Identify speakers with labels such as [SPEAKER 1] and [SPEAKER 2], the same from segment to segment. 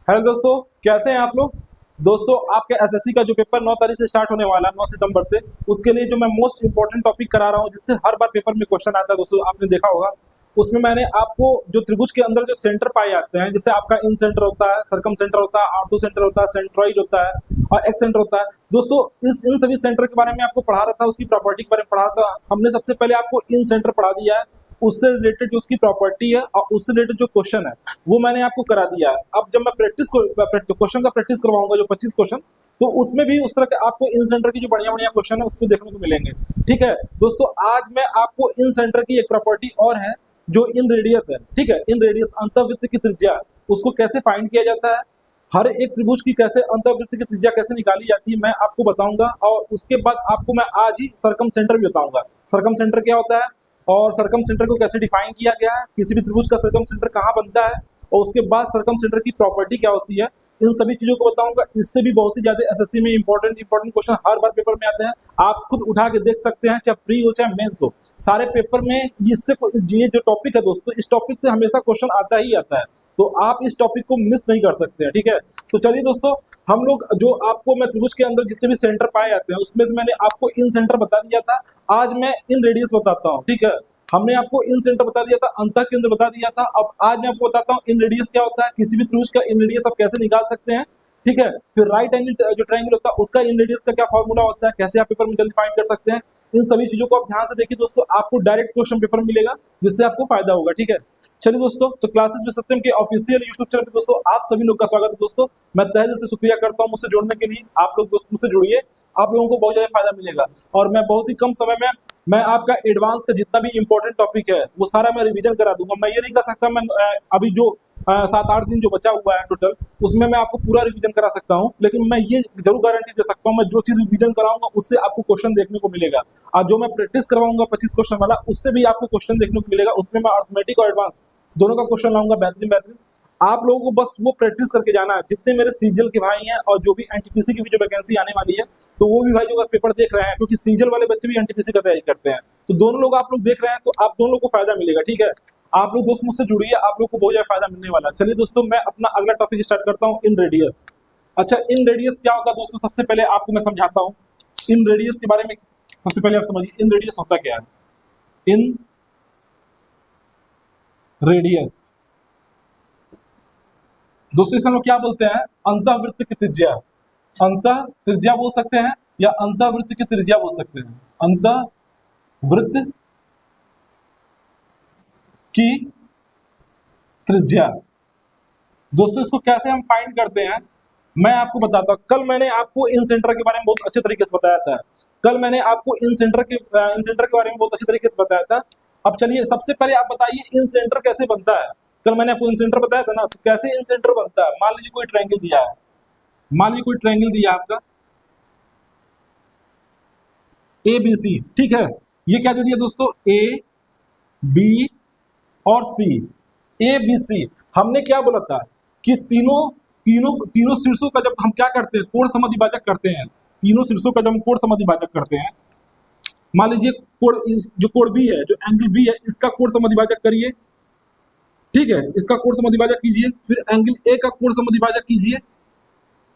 [SPEAKER 1] Hello दोस्तों, कैसे हैं आप लोग। दोस्तों, आपके एसएससी का जो पेपर 9 तारीख से स्टार्ट होने वाला है, 9 सितंबर से, उसके लिए जो मैं मोस्ट इंपोर्टेंट टॉपिक करा रहा हूं, जिससे हर बार पेपर में क्वेश्चन आता है दोस्तों, आपने देखा होगा। उसमें मैंने आपको जो त्रिभुज के अंदर जो सेंटर पाए जाते हैं, जैसे आपका इन सेंटर होता है, सरकम सेंटर होता है, आर्थो सेंटर होता है, सेंट्रॉइड होता है और एक्स सेंटर होता है। दोस्तों, इस इन सभी सेंटर के बारे में आपको पढ़ा रहा था, उसकी प्रॉपर्टी के बारे में पढ़ा रहा था। हमने सबसे पहले आपको इन सेंटर पढ़ा दिया है, उससे रिलेटेड जो उसकी प्रॉपर्टी है और उससे रिलेटेड जो क्वेश्चन है वो मैंने आपको करा दिया है। अब जब मैं क्वेश्चन का प्रैक्टिस करवाऊंगा, जो 25 क्वेश्चन, तो उसमें भी उस तरह के आपको इन सेंटर की जो बढ़िया बढ़िया क्वेश्चन है उसको देखने को मिलेंगे। ठीक है दोस्तों, आज मैं आपको इन सेंटर की एक प्रॉपर्टी और है जो इन रेडियस है। ठीक है, इन रेडियस अंतःवृत्त की त्रिज्या, उसको कैसे फाइंड किया जाता है, हर एक त्रिभुज की कैसे अंतःवृत्त की त्रिज्या कैसे निकाली जाती है, मैं आपको बताऊंगा। और उसके बाद आपको मैं आज ही सरकम सेंटर भी बताऊंगा। सरकम सेंटर क्या होता है और सरकम सेंटर को कैसे डिफाइन किया गया है, किसी भी त्रिभुज का सरकम सेंटर कहाँ बनता है, और उसके बाद सरकम सेंटर की प्रॉपर्टी क्या होती है, इन सभी चीजों को बताऊंगा। इससे भी बहुत ही ज्यादा एसएससी में इंपॉर्टेंट क्वेश्चन हर बार पेपर में आते हैं। आप खुद उठा के देख सकते हैं, चाहे प्री हो चाहे मेंस हो, सारे पेपर में इससे ये जो टॉपिक है दोस्तों, इस टॉपिक से हमेशा क्वेश्चन आता ही आता है, तो आप इस टॉपिक को मिस नहीं कर सकते हैं। ठीक है, तो चलिए दोस्तों, हम लोग जो आपको मैं त्रिभुज के अंदर जितने भी सेंटर पाए जाते हैं उसमें से मैंने आपको इन सेंटर बता दिया था। आज मैं इन रेडियस बताता हूँ। ठीक है, हमने आपको इन सेंटर बता दिया था, अंतः केंद्र बता दिया था। अब आज मैं आपको बताता हूँ इन रेडियस क्या होता है, किसी भी त्रिभुज का इन रेडियस आप कैसे निकाल सकते हैं। ठीक है, फिर राइट एंगल जो ट्रायंगल होता है उसका इन रेडियस का क्या फॉर्मूला होता है, कैसे आप पेपर में जल्दी फाइंड कर सकते हैं। इन सभी चीजों को आप ध्यान से देखिए दोस्तों, आपको डायरेक्ट क्वेश्चन पेपर मिलेगा जिससे आपको फायदा होगा। ठीक है, चलिए दोस्तों, तो क्लासेस में सत्यम के ऑफिशियल यूट्यूब चैनल पे दोस्तों आप सभी लोग का स्वागत है। दोस्तों, मैं तहे दिल से शुक्रिया करता हूं मुझसे जुड़ने के लिए। आप लोग दोस्तों मुझसे जुड़िए, आप लोगों को बहुत ज्यादा फायदा मिलेगा। और मैं बहुत ही कम समय में मैं आपका एडवांस का जितना भी इंपॉर्टेंट टॉपिक है वो सारा मैं रिवीजन करा दूंगा। मैं ये नहीं कर सकता मैं अभी जो 7-8 दिन जो बचा हुआ है टोटल, उसमें मैं आपको पूरा रिवीजन करा सकता हूँ, लेकिन मैं ये जरूर गारंटी दे सकता हूँ, मैं जो चीज रिवीजन कराऊंगा उससे आपको क्वेश्चन देखने को मिलेगा। और जो मैं प्रैक्टिस करवाऊंगा 25 क्वेश्चन वाला, उससे भी आपको क्वेश्चन देखने को मिलेगा। उसमें मैं अर्थमेटिक और एडवांस दोनों का क्वेश्चन लाऊंगा, बेहतरीन बेहतरीन। आप लोगों को बस वो प्रैक्टिस करके जाना है। जितने मेरे सीजल के भाई हैं और जो भी एनटीपीसी की भी जो वैकेंसी आने वाली है, तो वो भी भाई जो अगर पेपर देख रहे हैं, क्योंकि सीजल वाले बच्चे भी एनटीपीसी का तैयारी करते हैं, तो दोनों लोग आप लोग देख रहे हैं, तो आप दोनों लोग को फायदा मिलेगा। ठीक है, आप लोग दोस्त मुझसे जुड़िए, आप लोग को बहुत ज्यादा फायदा मिलने वाला है। चलिए दोस्तों, मैं अपना अगला टॉपिक स्टार्ट करता हूँ, इन रेडियस। अच्छा, इन रेडियस क्या होता है दोस्तों, सबसे पहले आपको मैं समझाता हूँ इन रेडियस के बारे में। सबसे पहले आप समझिए इन रेडियस होता क्या है। इन रेडियस दोस्तों, इसे हम लोग क्या बोलते हैं, अंतःवृत्त की त्रिज्या। अंतः त्रिज्या बोल सकते हैं या अंतःवृत्त की त्रिज्या बोल सकते हैं। अंतःवृत्त की त्रिज्या दोस्तों, इसको कैसे हम फाइंड करते हैं मैं आपको बताता हूं। कल मैंने आपको इन सेंटर के बारे में बहुत अच्छे तरीके से बताया था। कल मैंने आपको इन सेंटर के बारे में बहुत अच्छे तरीके से बताया था। अब चलिए, सबसे पहले आप बताइए इन सेंटर कैसे बनता है। कल मैंने आपको इन सेंटर बताया था ना, तो कैसे इन सेंटर बनता है। मान लीजिए कोई ट्रायंगल दिया है, मान लीजिए कोई ट्रायंगल दिया आपका ए बी सी। ठीक है, ये क्या दे दिया दोस्तों, ए बी और सी। ए बी सी हमने क्या बोला था कि तीनों तीनों तीनों शीर्षों का जब हम क्या करते हैं, कोण समद्विभाजक करते हैं। तीनों शीर्षों का जब हम कोण समद्विभाजक करते हैं, मान लीजिए कोण, जो कोण बी है, जो एंगल बी है, इसका कोण समद्विभाजक करिए। ठीक है, इसका कोण समद्विभाजक कीजिए, फिर एंगल ए का कोण समद्विभाजक कीजिए।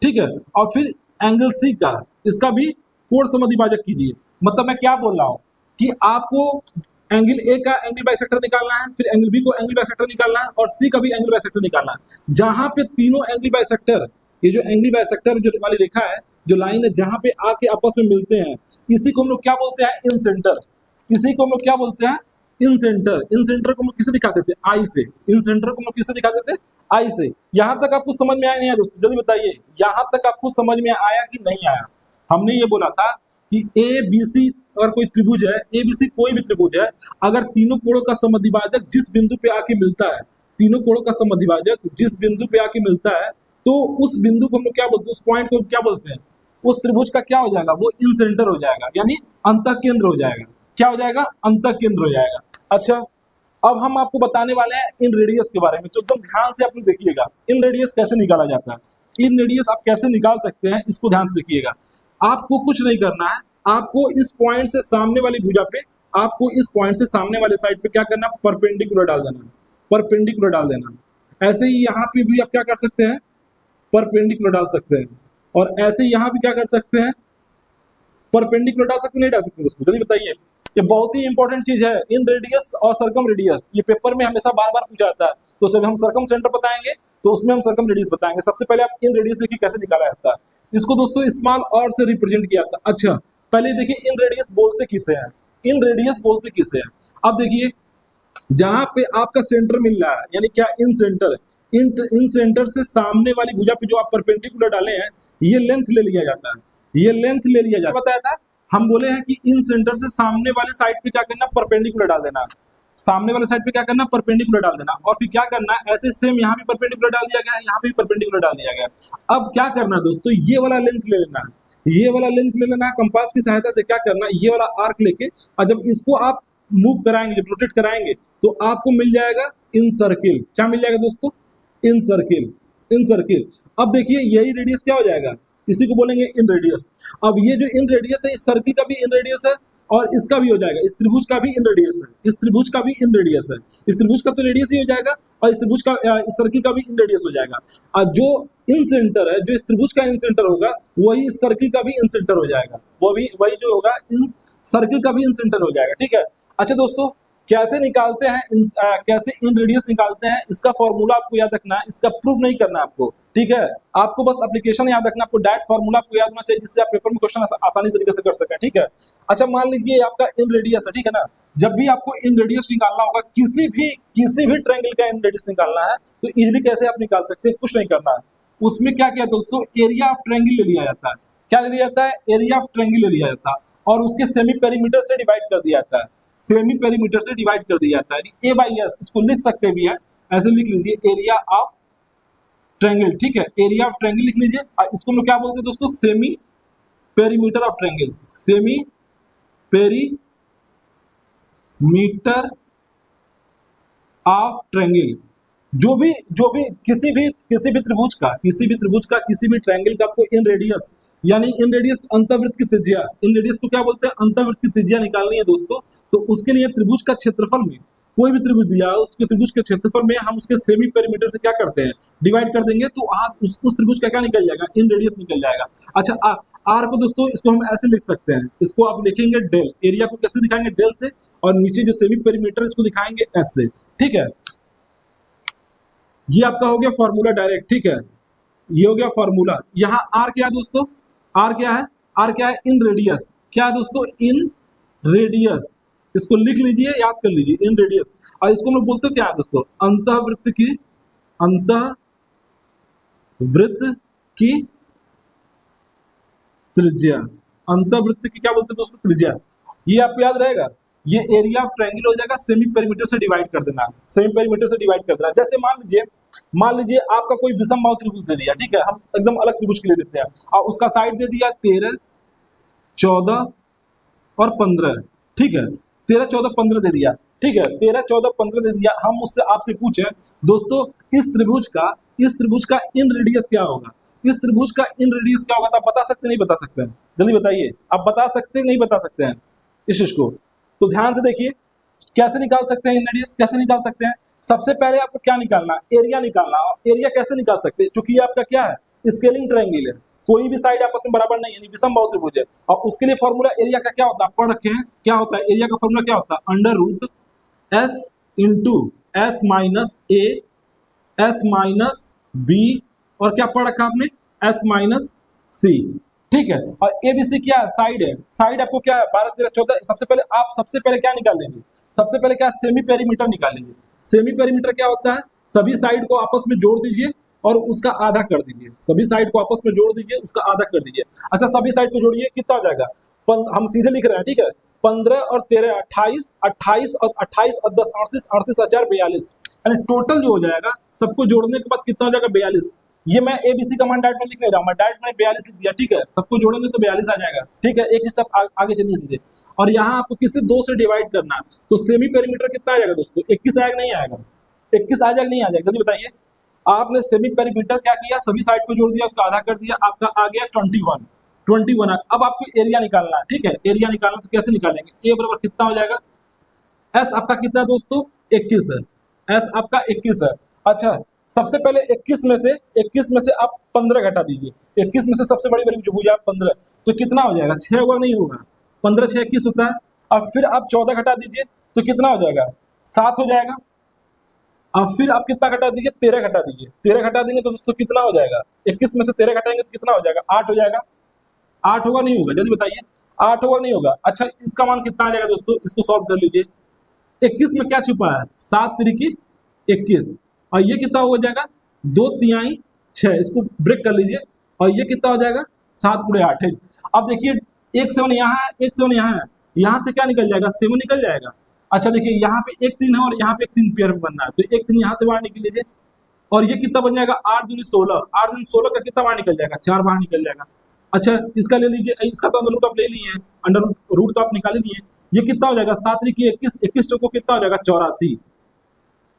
[SPEAKER 1] ठीक है, और फिर एंगल सी का, इसका भी कोण समद्विभाजक कीजिए। मतलब मैं क्या बोल रहा हूं कि आपको एंगल ए का एंगल बाइसेक्टर निकालना है, फिर एंगल बी को एंगल बाइसेक्टर निकालना है, और सी का भी एंगल बाइसेक्टर निकालना है। जहां पे तीनों एंगल बाइसेक्टर, ये जो एंगल बाइसेक्टर जो वाली रेखा है, जो लाइन है, जहां पे आके आपस में मिलते हैं, इसी को हम लोग क्या बोलते हैं, इन सेंटर। इसी को हम लोग क्या बोलते हैं, इन सेंटर। इन सेंटर को हम लोग किसे दिखाते थे, आई से। इन सेंटर को हम लोग किसे दिखाते थे, आई से। यहां तक आपको समझ में आया नहीं है दोस्तों, जल्दी बताइए, यहां तक आपको समझ में आया कि नहीं आया। हमने ये बोला था कि ए बी सी अगर कोई त्रिभुज है, ए बी सी कोई भी त्रिभुज है, अगर तीनों कोणों का समद्विभाजक जिस बिंदु पे आके मिलता है, तीनों कोणों का समद्विभाजक जिस बिंदु पे आके मिलता है, तो उस बिंदु को हम लोग क्या बोलते हैं, उस पॉइंट को क्या बोलते हैं, उस त्रिभुज का क्या हो जाएगा, वो इन सेंटर हो जाएगा, यानी अंतः केंद्र हो जाएगा। क्या हो जाएगा, अंतः केंद्र हो जाएगा। अच्छा, अब हम आपको बताने वाले हैं इन रेडियस के बारे में, तो एकदम ध्यान से आप लोग देखिएगा इन रेडियस कैसे निकाला जाता है। इन रेडियस आप कैसे निकाल सकते हैं, इसको ध्यान से देखिएगा। आपको कुछ नहीं करना है, आपको इस पॉइंट से सामने वाली भुजा पे, आपको इस पॉइंट से सामने वाले साइड पे क्या करना, परपेंडिकुलर डाल देना, परपेंडिकुलर डाल देना। ऐसे ही यहाँ पे भी आप क्या कर सकते हैं, परपेंडिकुलर डाल सकते हैं, और ऐसे यहाँ भी क्या कर सकते हैं, परपेंडिकुलर डाल सकते, नहीं डाल सकते दोस्तों, जल्दी बताइए। ये बहुत ही इंपॉर्टेंट चीज है, इन रेडियस और सर्कम रेडियस, ये पेपर में हमेशा बार बार पूछा जाता है। तो जब हम सर्कम सेंटर बताएंगे तो उसमें हम सर्कम रेडियस बताएंगे। सबसे पहले आप इन रेडियस देखिए कैसे निकाला जाता है, इसको दोस्तों स्मॉल और से रिप्रेजेंट किया जाता है। अच्छा पहले देखिए इन रेडियस बोलते किसे हैं, इन रेडियस बोलते किसे हैं। अब देखिए जहां पे आपका सेंटर मिल रहा है, यानी क्या इन सेंटर, इन सेंटर से सामने वाली भुजा पे जो आप परपेंडिकुलर डाले हैं, ये लेंथ ले लिया जाता है, ये लेंथ ले लिया जाता है। बताया था हम बोले हैं कि इन सेंटर से सामने वाले साइड पे क्या करना, परपेंडिकुलर डाल देना, सामने वाले साइड पे क्या करना, परपेंडिकुलर डाल देना, और फिर क्या करना है, ऐसे सेम यहाँ भी परपेंडिकुलर डाल दिया गया है, यहाँ भी परपेंडिकुलर डाल दिया गया। अब क्या करना है दोस्तों, ये वाला लेंथ ले लेना है, ये वाला लेंथ ले लेना है, कंपास की सहायता से क्या करना है, ये वाला आर्क लेके, और जब इसको आप मूव कराएंगे, जब रोटेट कराएंगे, तो आपको मिल जाएगा इन सर्किल। क्या मिल जाएगा दोस्तों, इन सर्किल, इन सर्किल। अब देखिए यही रेडियस क्या हो जाएगा, इसी को बोलेंगे इन रेडियस। अब ये जो इन रेडियस है, इस सर्किल का भी इन रेडियस है, और इसका भी हो जाएगा, इस त्रिभुज का भी इन रेडियस है, इस त्रिभुज का भी इन रेडियस है, इस त्रिभुज का तो रेडियस ही हो जाएगा, और इस त्रिभुज का, इस सर्किल का भी इन रेडियस हो जाएगा। और जो इन सेंटर है, जो इस त्रिभुज का इन सेंटर होगा, वही इस सर्किल का भी इन सेंटर हो जाएगा, वो भी वही जो होगा इन सर्किल का भी इन सेंटर हो जाएगा। ठीक है। अच्छा दोस्तों कैसे निकालते हैं कैसे इन रेडियस निकालते हैं, इसका फॉर्मूला आपको याद रखना है, इसका प्रूव नहीं करना आपको। ठीक है, आपको बस एप्लीकेशन याद रखना, आपको डायरेक्ट फॉर्मूला आपको याद होना चाहिए, जिससे आप पेपर में क्वेश्चन आसानी तरीके से कर सकें। ठीक है। अच्छा मान लीजिए आपका इन रेडियस है, ठीक है ना, जब भी आपको इन रेडियस निकालना होगा, किसी भी ट्रायंगल का इन रेडियस निकालना है, तो इजीली कैसे आप निकाल सकते हैं, कुछ नहीं करना है। उसमें क्या किया दोस्तों, एरिया ऑफ ट्रायंगल ले लिया जाता है। क्या ले लिया जाता है, एरिया ऑफ ट्रायंगल ले लिया जाता है, और उसके सेमी पेरीमीटर से डिवाइड कर दिया जाता है, सेमी पेरीमीटर से डिवाइड कर दिया जाता है। ए बाई एस इसको लिख सकते भी हैं, ऐसे लिख लीजिए, एरिया ऑफ ट्रायंगल। ठीक है, एरिया ऑफ ट्रायंगल लिख लीजिए। इसको हम लोग क्या बोलते हैं दोस्तों, semi perimeter of triangle, semi perimeter of triangle. जो भी किसी भी त्रिभुज का, किसी भी ट्रायंगल का आपको इन रेडियस, यानी इन रेडियस अंतर्वृत्त की त्रिज्या, इन रेडियस को क्या बोलते हैं, अंतर्वृत्त की त्रिज्या निकालनी है दोस्तों। तो उसके लिए त्रिभुज का क्षेत्रफल में, कोई भी त्रिभुज दिया है, उसके त्रिभुज के क्षेत्रफल में हम उसके सेमी पेरीमीटर से क्या करते हैं, डिवाइड कर देंगे, तो उस त्रिभुज का क्या निकल जाएगा, इन रेडियस निकल जाएगा। अच्छा आर को दोस्तों इसको हम ऐसे लिख सकते हैं, इसको आप लिखेंगे डेल, एरिया को कैसे दिखाएंगे, डेल से, और नीचे जो सेमी पेरीमीटर इसको दिखाएंगे एस से। ठीक है, ये आपका हो गया फॉर्मूला डायरेक्ट। ठीक है, ये हो गया फॉर्मूला। यहाँ आर क्या है दोस्तों, आर क्या है, आर क्या है, इन रेडियस। क्या है दोस्तों, इन रेडियस, इसको लिख लीजिए, याद कर लीजिए, इन रेडियस। और इसको हम लोग बोलते हैं क्या है दोस्तों, अंतःवृत्त की त्रिज्या, अंतःवृत्त की क्या बोलते हैं दोस्तों, त्रिज्या। ये आपको याद रहेगा, ये एरिया ऑफ ट्रायंगल हो जाएगा, सेमी पेरीमीटर से डिवाइड कर देना, सेमी पेरीमीटर से डिवाइड कर देना। जैसे मान लीजिए आपका कोई विषम बाहु त्रिभुज दे दिया, ठीक है, हम एकदम अलग त्रिभुज के लिए देते हैं, और उसका साइड दे दिया 13, 14 और 15। ठीक है, 13, 14, 15 दे दिया। ठीक है, 13, 14, 15 दे दिया। हम उससे आपसे पूछे दोस्तों, इस त्रिभुज का इन रेडियस क्या होगा, इस त्रिभुज का इन रेडियस क्या होगा, तो आप बता सकते नहीं बता सकते हैं, जल्दी बताइए, आप बता सकते नहीं बता सकते हैं इस चीज को। तो ध्यान से देखिए कैसे निकाल सकते हैं इन रेडियस, कैसे निकाल सकते हैं। सबसे पहले आपको क्या निकालना, एरिया निकालना। एरिया कैसे निकाल सकते हैं, क्योंकि ये आपका क्या है, स्केलिंग ट्रायंगल है, कोई भी साइड आपस में बराबर नहीं है, विषम बाहु त्रिभुज है, और उसके लिए फॉर्मूला एरिया का क्या होता है, पढ़ रखे हैं, क्या होता है एरिया का फॉर्मूला, क्या होता है, under root S into S minus A, S minus B, और क्या पढ़ रखा आपने, एस माइनस सी। ठीक है, और एबीसी क्या है, साइड है, साइड आपको क्या है, 12, 13, 14। सबसे पहले क्या निकाल लेंगे, सबसे पहले क्या, सेमी पेरीमीटर निकालेंगे। सेमी पेरीमीटर क्या होता है, सभी साइड को आपस में जोड़ दीजिए और उसका आधा कर दीजिए, सभी साइड को आपस में जोड़ दीजिए, उसका आधा कर दीजिए। अच्छा सभी साइड को जोड़िए, कितना हो जाएगा, हम सीधे लिख रहे हैं, ठीक है, 15 और 13 28, 28 और 10 38, 38,042, यानी टोटल जो हो जाएगा सबको जोड़ने के बाद कितना हो जाएगा, 42। ये मैं एबीसी का मान डायरेक्ट में लिख नहीं रहा हूं, मैं डायरेक्ट में 42 लिख दिया। ठीक है, सबको जोड़ेंगे तो 42 आ जाएगा। ठीक है, एक स्टेप आगे चलिए सीधे, और यहाँ आपको किसी 2 से डिवाइड करना है, तो सेमी पेरीमीटर कितना आ जाएगा दोस्तों, 21 आएगा नहीं आएगा, 21 आ जाएगा नहीं आ जाएगा, जल्दी बताइए। आपने सेमी पेरीमीटर क्या किया, सभी साइड को जोड़ दिया, उसका आधा कर दिया, आपका आ गया 21। अब आपको एरिया निकालना है। ठीक है, एरिया निकालना तो कैसे निकालेंगे, ए बराबर कितना हो जाएगा, एस आपका कितना दोस्तों, 21 है, एस आपका 21 है। अच्छा सबसे पहले 21 में से आप 15 घटा दीजिए। 21 में से सबसे बड़ी बड़ी जो भुजा 15, तो कितना हो जाएगा? 6 होगा, नहीं होगा? 15 6 21 होता है। अब फिर आप 14 घटा दीजिए तो कितना हो जाएगा? 7 हो जाएगा। अब फिर आप कितना घटा दीजिए? 13 घटा दीजिए। 13 घटा देंगे तो दोस्तों कितना हो जाएगा? 21 में से 13 घटाएंगे तो कितना हो जाएगा? 8 हो जाएगा। 8 होगा, नहीं होगा? जल्दी बताइए। 8 होगा, नहीं होगा? अच्छा, इसका मान कितना आ जाएगा दोस्तों? इसको सॉल्व कर लीजिए। 21 में क्या छुपा है? 7 तिरिकी 21, और ये कितना हो जाएगा? 2 तिहाई 6, इसको ब्रेक कर लीजिए, और ये कितना हो जाएगा? 7 गुणे 8 है। अब देखिए, एक 7 यहाँ है, एक 7 यहाँ है, यहाँ से क्या निकल जाएगा? 7 निकल जाएगा। अच्छा देखिए, यहाँ पे एक 3 है और यहाँ पे एक 3 पेयर में बनना है, तो एक 3 यहाँ से बाहर निकल लीजिए, और ये कितना बन जाएगा? 8 दूनी 16, 8 दूनी 16 का कितना बाहर निकल जाएगा? 4 बाहर निकल जाएगा। अच्छा, इसका ले लीजिए, इसका तो अंडर रूट आप ले लिए हैं, अंडर रूट तो आप निकाल लिए हैं। ये कितना हो जाएगा? 7 त्रिकी 21, 21 चौको कितना हो जाएगा? 84।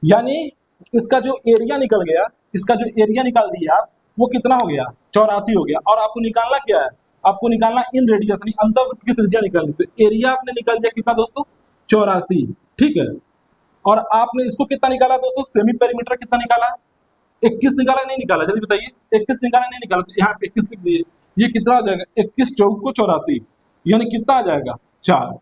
[SPEAKER 1] यानी इसका जो एरिया निकल गया, इसका जो एरिया निकाल दिया आप, वो कितना हो गया? 84 हो गया। और आपको निकालना क्या है? आपको निकालना इन रेडियस यानी अंतर्वृत्त की त्रिज्या निकालनी। तो एरिया आपने निकाल दिया कितना दोस्तों? 84, ठीक है। और आपने इसको कितना निकाला दोस्तों? सेमी पेरीमीटर कितना निकाला? 21 निकाला, नहीं निकाला? जल्दी बताइए। 21 निकाला, नहीं निकाला? तो यहाँ पे 21 लिख दीजिए। ये कितना आ जाएगा? 21 चौक को 84, यानी कितना आ जाएगा? 4।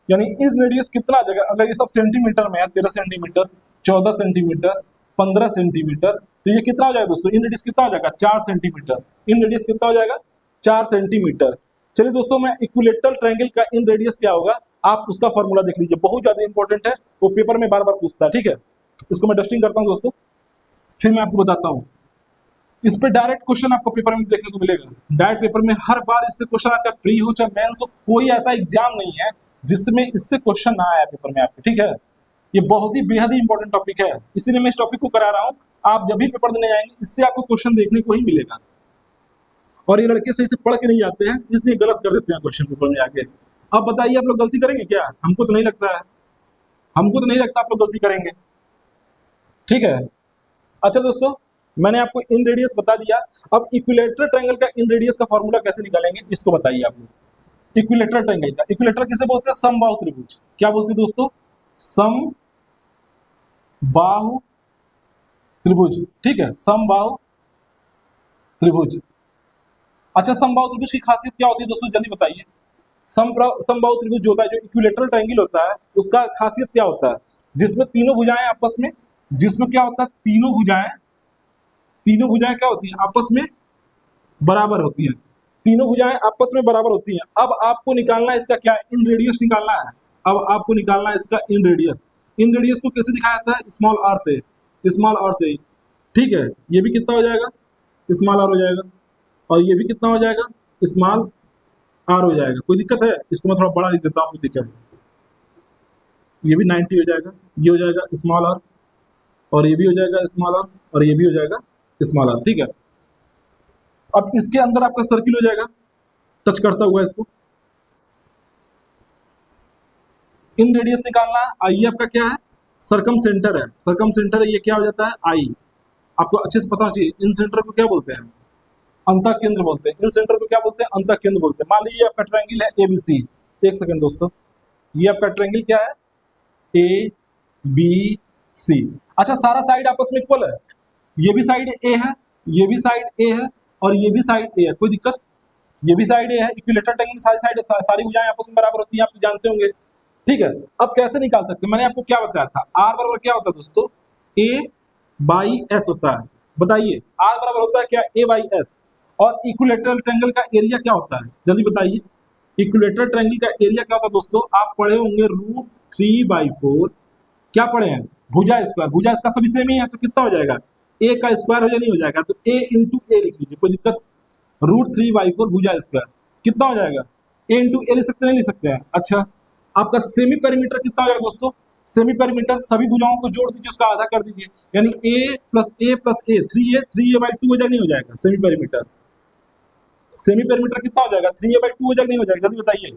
[SPEAKER 1] यानी इस रेडियस कितना आ जाएगा? अगर ये सब सेंटीमीटर में है, 13 सेंटीमीटर, 14 सेंटीमीटर, 15 सेंटीमीटर, तो ये कितना हो जाएगा दोस्तों? इन रेडियस कितना हो जाएगा? 4 सेंटीमीटर। इन रेडियस कितना हो जाएगा? 4 सेंटीमीटर। चलिए दोस्तों, मैं इक्विलेटरल ट्रायंगल का इन रेडियस क्या होगा, आप उसका फॉर्मूला देख लीजिए, बहुत ज्यादा इंपॉर्टेंट है, वो पेपर में बार बार पूछता है, ठीक है। इसको मैं डस्टिंग करता हूँ दोस्तों, फिर मैं आपको बताता हूँ। इस पे डायरेक्ट क्वेश्चन आपको पेपर में देखने को मिलेगा। डायरेक्ट पेपर में हर बार इससे क्वेश्चन, चाहे प्री हो चाहे मेंस हो, कोई ऐसा एग्जाम नहीं है जिसमें इससे क्वेश्चन ना आया पेपर में आपके, ठीक है। ये बहुत ही बेहद ही इंपॉर्टेंट टॉपिक है, इसीलिए मैं इस टॉपिक को करा रहा हूँ। आप जब भी पेपर देने जाएंगे, इससे आपको क्वेश्चन देखने को ही मिलेगा। और ये लड़के सही से पढ़ के नहीं जाते हैं, इसलिए गलत कर देते हैं क्वेश्चन पेपर में आके। अब बताइए, आप लोग गलती करेंगे क्या? हमको तो नहीं लगता है, हमको तो नहीं लगता आप लोग गलती करेंगे, ठीक है। अच्छा दोस्तों, मैंने आपको इन रेडियस बता दिया। अब इक्विलेटरल ट्रायंगल का इन रेडियस का फॉर्मूला कैसे निकालेंगे, इसको बताइए आप लोग। इक्विलेटरल ट्रायंगल का, इक्विलेटर किसे बोलते हैं? समबाहु त्रिभुज। क्या बोलते हैं दोस्तों? समबाहु त्रिभुज, ठीक है, समबाहु त्रिभुज। अच्छा, समबाहु त्रिभुज की खासियत क्या होती है दोस्तों, जल्दी बताइए। समबाहु त्रिभुज जो होता है, जो इक्विलेटरल ट्रायंगल होता है, उसका खासियत क्या होता है? जिसमें तीनों भुजाएं आपस में, जिसमें क्या होता है, तीनों भुजाएं क्या होती हैं? आपस में बराबर होती हैं। तीनों भुजाएं आपस में बराबर होती हैं। अब आपको निकालना है इसका क्या? इन रेडियस निकालना है। अब आपको निकालना है इसका इन रेडियस। इन रेडियस को कैसे दिखाया जाता है? स्मॉल आर से, स्मॉल आर से, ठीक है। ये भी कितना हो जाएगा? स्मॉल आर हो जाएगा, और ये भी कितना हो जाएगा? स्मॉल आर हो जाएगा। कोई दिक्कत है? इसको मैं थोड़ा बड़ा लिख देता हूँ, दिक्कत है। ये भी 90 हो जाएगा, ये हो जाएगा स्मॉल आर, और ये भी हो जाएगा स्मॉल आर, और ये भी हो जाएगा स्मॉल आर, ठीक है। अब इसके अंदर आपका सर्किल हो जाएगा टच करता हुआ इसको। इन रेडियस निकालना है। आई आपका क्या है? सरकम सेंटर है, सरकम सेंटर है, ये क्या हो जाता है? आई। आपको अच्छे से पता होना चाहिए, इन सेंटर को क्या बोलते हैं? अंतः केंद्र बोलते हैं। इन सेंटर को क्या बोलते हैं? अंतः केंद्र बोलते हैं। मान लीजिए आपका ट्रायंगल है एबीसी। एक सेकंड दोस्तों, ये आपका ट्रायंगल क्या है? A B C. अच्छा, सारा साइड आपस में इक्वल है, ये भी साइड ए है, ये भी साइड ए है, और ये भी साइड ए है। कोई दिक्कत? ये भी साइड ए है। इक्विलेटरल ट्रायंगल में सारी भुजाएं आपस में बराबर होती हैं, आप तो जानते होंगे, ठीक है। अब कैसे निकाल सकते हैं? मैंने आपको क्या बताया था? आर बराबर क्या होता है दोस्तों? ए बाई एस होता है। बताइए, आर बराबर होता है क्या? ए बाई एस। और इक्विलेटरल ट्रायंगल का एरिया क्या होता है? जल्दी बताइए। इक्विलेटरल ट्रायंगल का एरिया क्या होता है दोस्तों? आप पढ़े होंगे √3/4। क्या पढ़े हैं? भुजा स्क्वायर। भुजा इसका सभी सेम ही है, तो कितना हो जाएगा? ए का स्क्वायर हो या नहीं हो जाएगा? तो ए इंटू ए लिख लीजिए, कोई दिक्कत? √3/4 भुजा स्क्वायर कितना हो जाएगा? ए इंटू ए लिख सकते हैं, नहीं लिख सकते हैं? अच्छा, आपका सेमी पेरीमीटर कितना हो जाएगा दोस्तों? सेमी पेरीमीटर सभी भुजाओं को जोड़ दीजिए, उसका आधा कर दीजिए, यानी a प्लस ए 3a/2 हो जाएगा, नहीं हो जाएगा? सेमी पेरीमीटर, सेमी पेरीमीटर कितना हो जाएगा? 3a/2 हो जाएगा, नहीं हो जाएगा? जल्दी बताइए।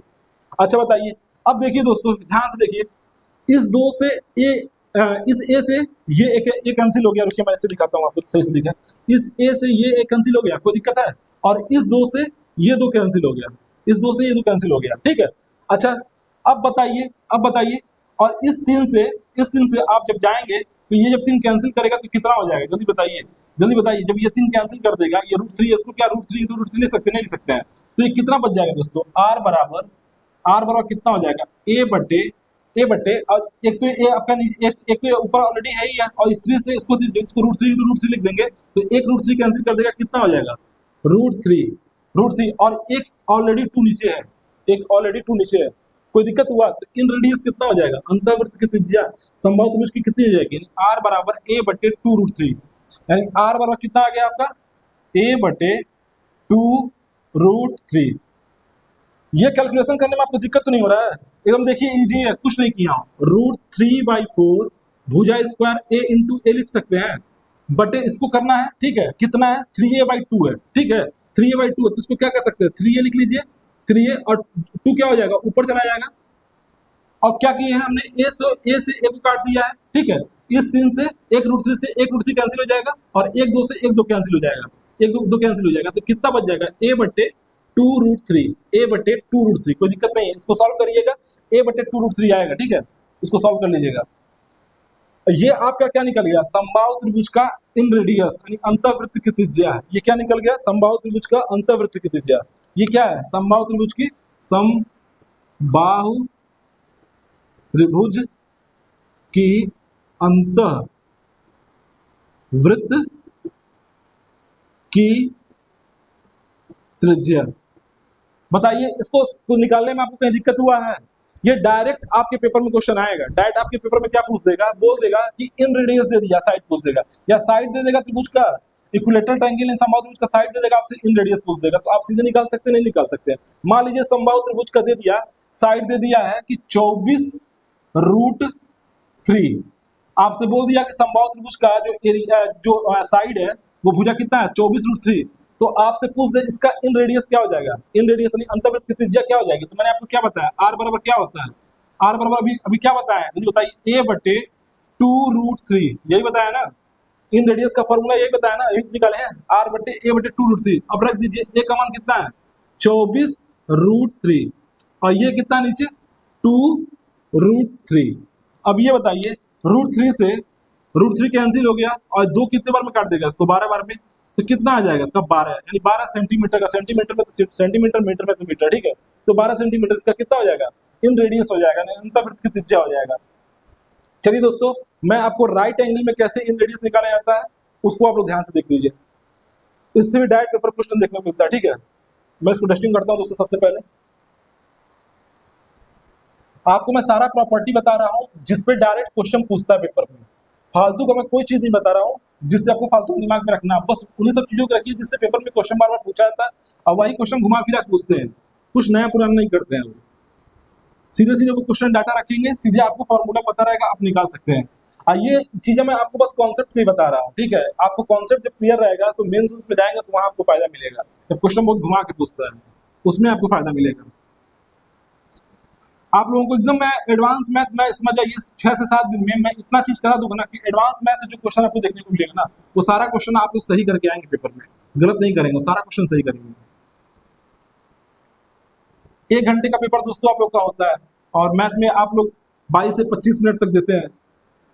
[SPEAKER 1] अच्छा बताइए। अब देखिए दोस्तों, ध्यान से देखिए, इस दो से ए, इस ए से ये एक कैंसिल हो गया। रुकिए, मैं इसे दिखाता हूँ आपको, सही से दिखा। इस ए से ये एक कैंसिल हो गया, कोई दिक्कत है? और इस दो से ये दो कैंसिल हो गया, इस दो से ये दो कैंसिल हो गया, ठीक है। अच्छा, अब बताइए, और इस तीन से आप जब जाएंगे तो ये जब 3 कैंसिल करेगा तो कितना हो जाएगा, जल्दी बताइए, जल्दी बताइए। जब ये 3 कैंसिल कर देगा, ये √3 है, इसको क्या √3 इंटू √3 लिख सकते हैं, नहीं लिख सकते हैं। तो ये कितना बच जाएगा दोस्तों, आर बराबर कितना हो जाएगा, ए बटे और एक तो ये आपका एक तो ये ऊपर ऑलरेडी है ही है, और इस 3 से इसको √3 इंटू √3 लिख देंगे, तो एक √3 कैंसिल कर देगा, कितना हो जाएगा √3 और एक ऑलरेडी 2 नीचे है, एक ऑलरेडी 2 नीचे है। कोई दिक्कत हुआ तो इन रेडियस कितना हो जाएगा, अंतःवृत्त की त्रिज्या संभव त्रिभुज की कितनी हो जाएगी, आर बराबर ए बटे 2 √3, यानी आर बराबर कितना आ गया आपका, ए बटे 2 √3। ये कैलकुलेशन करने में आपको दिक्कत तो नहीं हो रहा है, एकदम देखिए इजी है, कुछ नहीं किया। √3/4 भुजा स्क्वायर ए इंटू ए लिख सकते हैं, बटे इसको करना है, ठीक है, कितना है 3a/2 है, ठीक है, 3a/2 है, तो इसको क्या कर सकते हैं, 3a लिख लीजिए, 3a और 2 क्या हो जाएगा, ऊपर चला जाएगा। और क्या किए हैं हमने, ए से ए को काट दिया है, ठीक है, इस 3 से एक √3 से एक √3 कैंसिल हो जाएगा, और एक 2 से एक 2 कैंसिल हो जाएगा, एक 2 कैंसिल हो जाएगा, तो कितना बच जाएगा, ए बटे 2 √3, कोई दिक्कत नहीं है, इसको सॉल्व करिएगा, ए बटे 2 √3 आएगा, ठीक है, इसको सॉल्व कर लीजिएगा। ये आपका क्या निकल गया, समबाहु त्रिभुज का इन रेडियस यानी अंतःवृत्त की त्रिज्या है। ये क्या निकल गया, समबाहु त्रिभुज का अंतःवृत्त की त्रिज्या। ये क्या है, समबाहु त्रिभुज की समबाहु त्रिभुज की अंतःवृत्त की त्रिज्या। बताइए, इसको निकालने में आपको कहीं दिक्कत हुआ है, ये डायरेक्ट आपके पेपर में क्वेश्चन आएगा, डायरेक्ट आपके पेपर में क्या पूछ देगा, बोल देगा कि इन रेडियस दे दिया, साइड पूछ देगा, या साइड दे देगा त्रिभुज का, इक्विलेटरल ट्रायंगल इन समबाहु त्रिभुज का साइड दे देगा, आपसे इन रेडियस पूछ देगा, तो आप सीधे निकाल सकते हैं, नहीं निकाल सकते। मान लीजिए समबाहु त्रिभुज का दे दिया, साइड दे दिया है कि 24√3, आपसे बोल दिया कि समबाहु त्रिभुज का जो एरिया जो साइड है वो भुजा कितना है 24√3, तो आपसे पूछ दे इसका इन रेडियस क्या हो जाएगा, इन रेडियस यानी अंतःवृत्त की त्रिज्या क्या हो जाएगी। तो मैंने आपको क्या बताया, आर बराबर क्या होता है, आर बराबर अभी क्या बताया, मुझे बताइए, ए बटे 2√3, यही बताया ना, इन रेडियस का फॉर्मूला यही बताया ना, यही निकाले हैं, आर बटे ए बटे 2√3। अब रख दीजिए, ए का मान कितना है 24√3, और ये कितना नीचे 2√3। अब ये बताइए, √3 से √3 कैंसिल हो गया, और 2 कितने बार में काट देगा इसको, 12 बार में, तो कितना आ जाएगा इसका 12, यानी 12 सेंटीमीटर का, सेंटीमीटर में तो सेंटीमीटर, मीटर में तो मीटर, ठीक है, तो 12 सेंटीमीटर इसका कितना हो जाएगा, इन रेडियस हो जाएगा, अंतःवृत्त की त्रिज्या हो जाएगा। चलिए दोस्तों, मैं आपको राइट एंगल में कैसे इन रेडियस निकाला जाता है उसको आप लोग ध्यान से देख लीजिए, इससे भी डायरेक्ट पेपर क्वेश्चन देखने को मिलता है, ठीक है। मैं इसको टेस्टिंग करता हूँ दोस्तों। सबसे पहले आपको मैं सारा प्रॉपर्टी बता रहा हूँ जिसपे डायरेक्ट क्वेश्चन पूछता है पेपर में, फालतू का मैं कोई चीज नहीं बता रहा हूँ जिससे आपको फालतू दिमाग में रखना, बस उन्हीं सब चीजों को रखिए जिससे पेपर में क्वेश्चन बार बार पूछा जाता है, और वही क्वेश्चन घुमा फिरा पूछते हैं, कुछ नया पुराना नहीं करते हैं। सीधे सीधे वो क्वेश्चन डाटा रखेंगे, सीधे आपको फॉर्मूला पता रहेगा, आप निकाल सकते हैं। ये चीजें मैं आपको बस कॉन्सेप्ट नहीं बता रहा हूँ, ठीक है, आपको कॉन्सेप्ट जब क्लियर रहेगा तो मेंस में जाएंगे तो वहां आपको फायदा मिलेगा, जब क्वेश्चन बहुत घुमा के पूछता है उसमें आपको फायदा मिलेगा। आप लोगों को एकदम मैं एडवांस मैथ में समझ आइए 6 से 7 दिन में मैं इतना चीज करा दूंगा ना कि एडवांस मैथ से जो क्वेश्चन आपको देखने को मिलेगा ना, वो सारा क्वेश्चन आप लोग सही करके आएंगे पेपर में, गलत नहीं करेंगे, सारा क्वेश्चन सही करेंगे। 1 घंटे का पेपर दोस्तों आप लोग का होता है, और मैथ में आप लोग 22 से 25 मिनट तक देते हैं।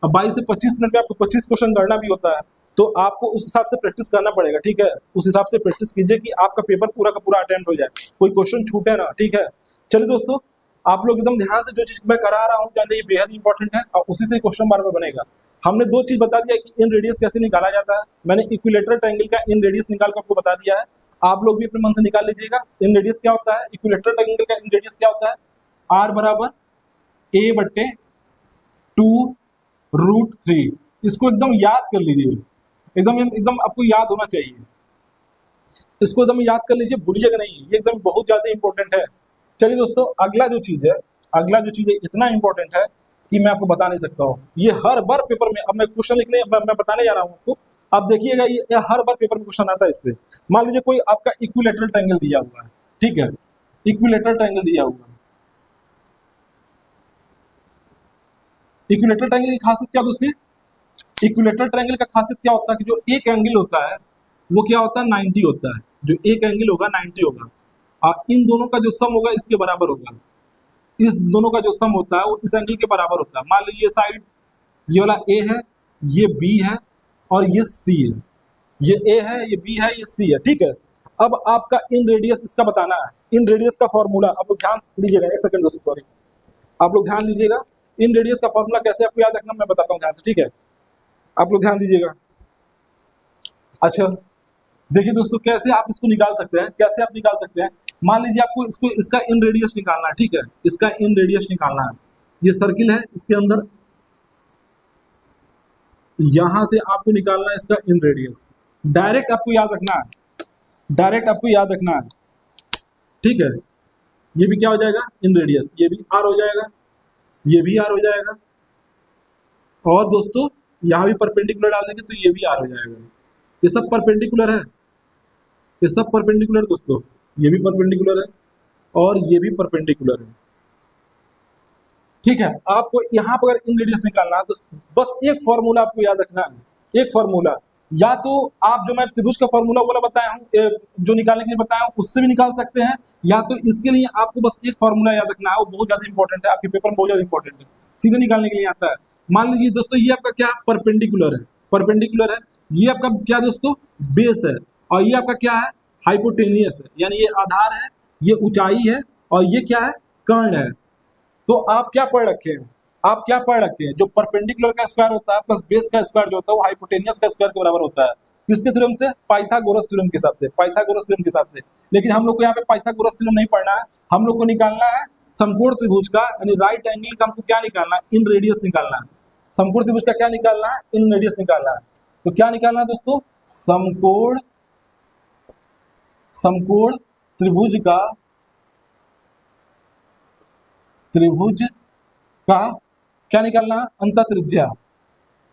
[SPEAKER 1] अब 22 से 25 मिनट में आपको 25 क्वेश्चन करना भी होता है, तो आपको उस हिसाब से प्रैक्टिस करना पड़ेगा, ठीक है, उस हिसाब से प्रैक्टिस कीजिए कि आपका पेपर पूरा का पूरा अटेम्प्ट हो जाए, कोई क्वेश्चन छूटे ना, ठीक है। चलिए दोस्तों, आप लोग एकदम ध्यान से जो चीज मैं करा रहा हूँ ये बेहद इंपॉर्टेंट है, और उसी से क्वेश्चन बार बार बनेगा। हमने 2 चीज बता दिया कि इन रेडियस कैसे निकाला जाता है, मैंने इक्विलेटरल ट्रायंगल का इन रेडियस निकाल कर आपको बता दिया है, आप लोग भी अपने मन से निकाल लीजिएगा इन रेडियस क्या होता है, इक्विलेटरल ट्रायंगल का इन रेडियस क्या होता है, आर बराबर ए बटे 2√3। इसको एकदम याद कर लीजिए, एकदम आपको याद होना चाहिए, इसको एकदम याद कर लीजिए, भूलिएगा नहीं, ये एकदम बहुत ज्यादा इंपॉर्टेंट है। चलिए दोस्तों, अगला जो चीज है इतना इंपॉर्टेंट है कि मैं आपको बता नहीं सकता हूँ, ये हर बार पेपर में, अब मैं क्वेश्चन लिखने मैं बताने जा रहा हूँ आपको, आप देखिएगा ये हर बार पेपर में क्वेश्चन आता है इससे। मान लीजिए कोई आपका इक्विलेटरल ट्रायंगल दिया हुआ है, ठीक है, इक्विलेटरल ट्रायंगल दिया हुआ है, इक्विलेटरल ट्रायंगल की खासियत क्या दोस्तों, इक्विलेटरल ट्रायंगल का खासियत क्या होता है कि जो एक एंगल होता है वो क्या होता है 90 होता है, जो एक एंगल होगा 90 होगा, और इन दोनों का जो सम होगा इसके बराबर होगा, इस दोनों का जो सम होता है वो इस एंगल के बराबर होता है। मान लीजिए साइड ये वाला ए है ये बी है और ये सी है, ये ए है, ये बी है, ये सी है, ठीक है। अब आपका इन रेडियस इसका बताना है। इन रेडियस का फॉर्मूला आप लोग ध्यान दीजिएगा, एक सेकंड दोस्तों, सॉरी, आप लोग ध्यान दीजिएगा। इन रेडियस का फॉर्मूला कैसे आपको याद रखना मैं बताता हूँ ध्यान से, ठीक है, आप लोग ध्यान दीजिएगा। अच्छा देखिए दोस्तों, कैसे आप इसको निकाल सकते हैं, कैसे आप निकाल सकते हैं। मान लीजिए आपको इसको इसका इन रेडियस निकालना है, ठीक है, इसका इन रेडियस निकालना है। ये सर्किल है, इसके अंदर यहां से आपको निकालना है इसका इन रेडियस। डायरेक्ट आपको याद रखना है, डायरेक्ट आपको याद रखना है, ठीक है। ये भी क्या हो जाएगा, इन रेडियस, ये भी आर हो जाएगा, ये भी आर हो जाएगा, और दोस्तों यहाँ भी परपेंडिकुलर डाल देंगे तो ये भी आर हो जाएगा। ये सब परपेंडिकुलर है, ये सब परपेंडिकुलर दोस्तों, ये भी परपेंडिकुलर है और ये भी परपेंडिकुलर है, ठीक है। आपको यहाँ पर अगर इन रेडियस निकालना है तो बस एक फॉर्मूला आपको याद रखना है, एक फॉर्मूला। या तो आप जो मैं त्रिभुज का फॉर्मूला वाला बताया हूँ, जो निकालने के लिए बताया हूँ, उससे भी निकाल सकते हैं, या तो इसके लिए आपको बस एक फॉर्मूला याद रखना है, वो बहुत ज्यादा इंपॉर्टेंट है, आपके पेपर में बहुत ज्यादा इंपॉर्टेंट है, सीधे निकालने के लिए आता है। मान लीजिए दोस्तों, ये आपका क्या परपेंडिकुलर है, परपेंडिकुलर है, ये आपका क्या दोस्तों, बेस है, और ये आपका क्या है, हाइपोटेनियस है, यानी ये आधार है, ये ऊंचाई है, और ये क्या है, कर्ण है। तो आप क्या पढ़ रखे हैं, आप क्या पढ़ रखे हैं, जो परपेंडिकुलर का स्क्वायर होता है प्लस बेस का स्क्वायर जो होता है वो हाइपोटेनियस का स्क्वायर के बराबर होता है। किसके थ्योरम से, पाइथागोरस थ्योरम के हिसाब से, पाइथागोरस थ्योरम के हिसाब से। लेकिन हम लोग को यहाँ पे पाइथागोरस थ्योरम नहीं पढ़ना है, हम लोग को निकालना है समकोण त्रिभुज का, यानी राइट एंगल का हमको क्या निकालना है, इन रेडियस निकालना है। समकोण त्रिभुज का क्या निकालना है, इन रेडियस निकालना है। तो क्या निकालना है दोस्तों, समकोण, समकोण त्रिभुज का, त्रिभुज का क्या निकालना है, अंतः त्रिज्या,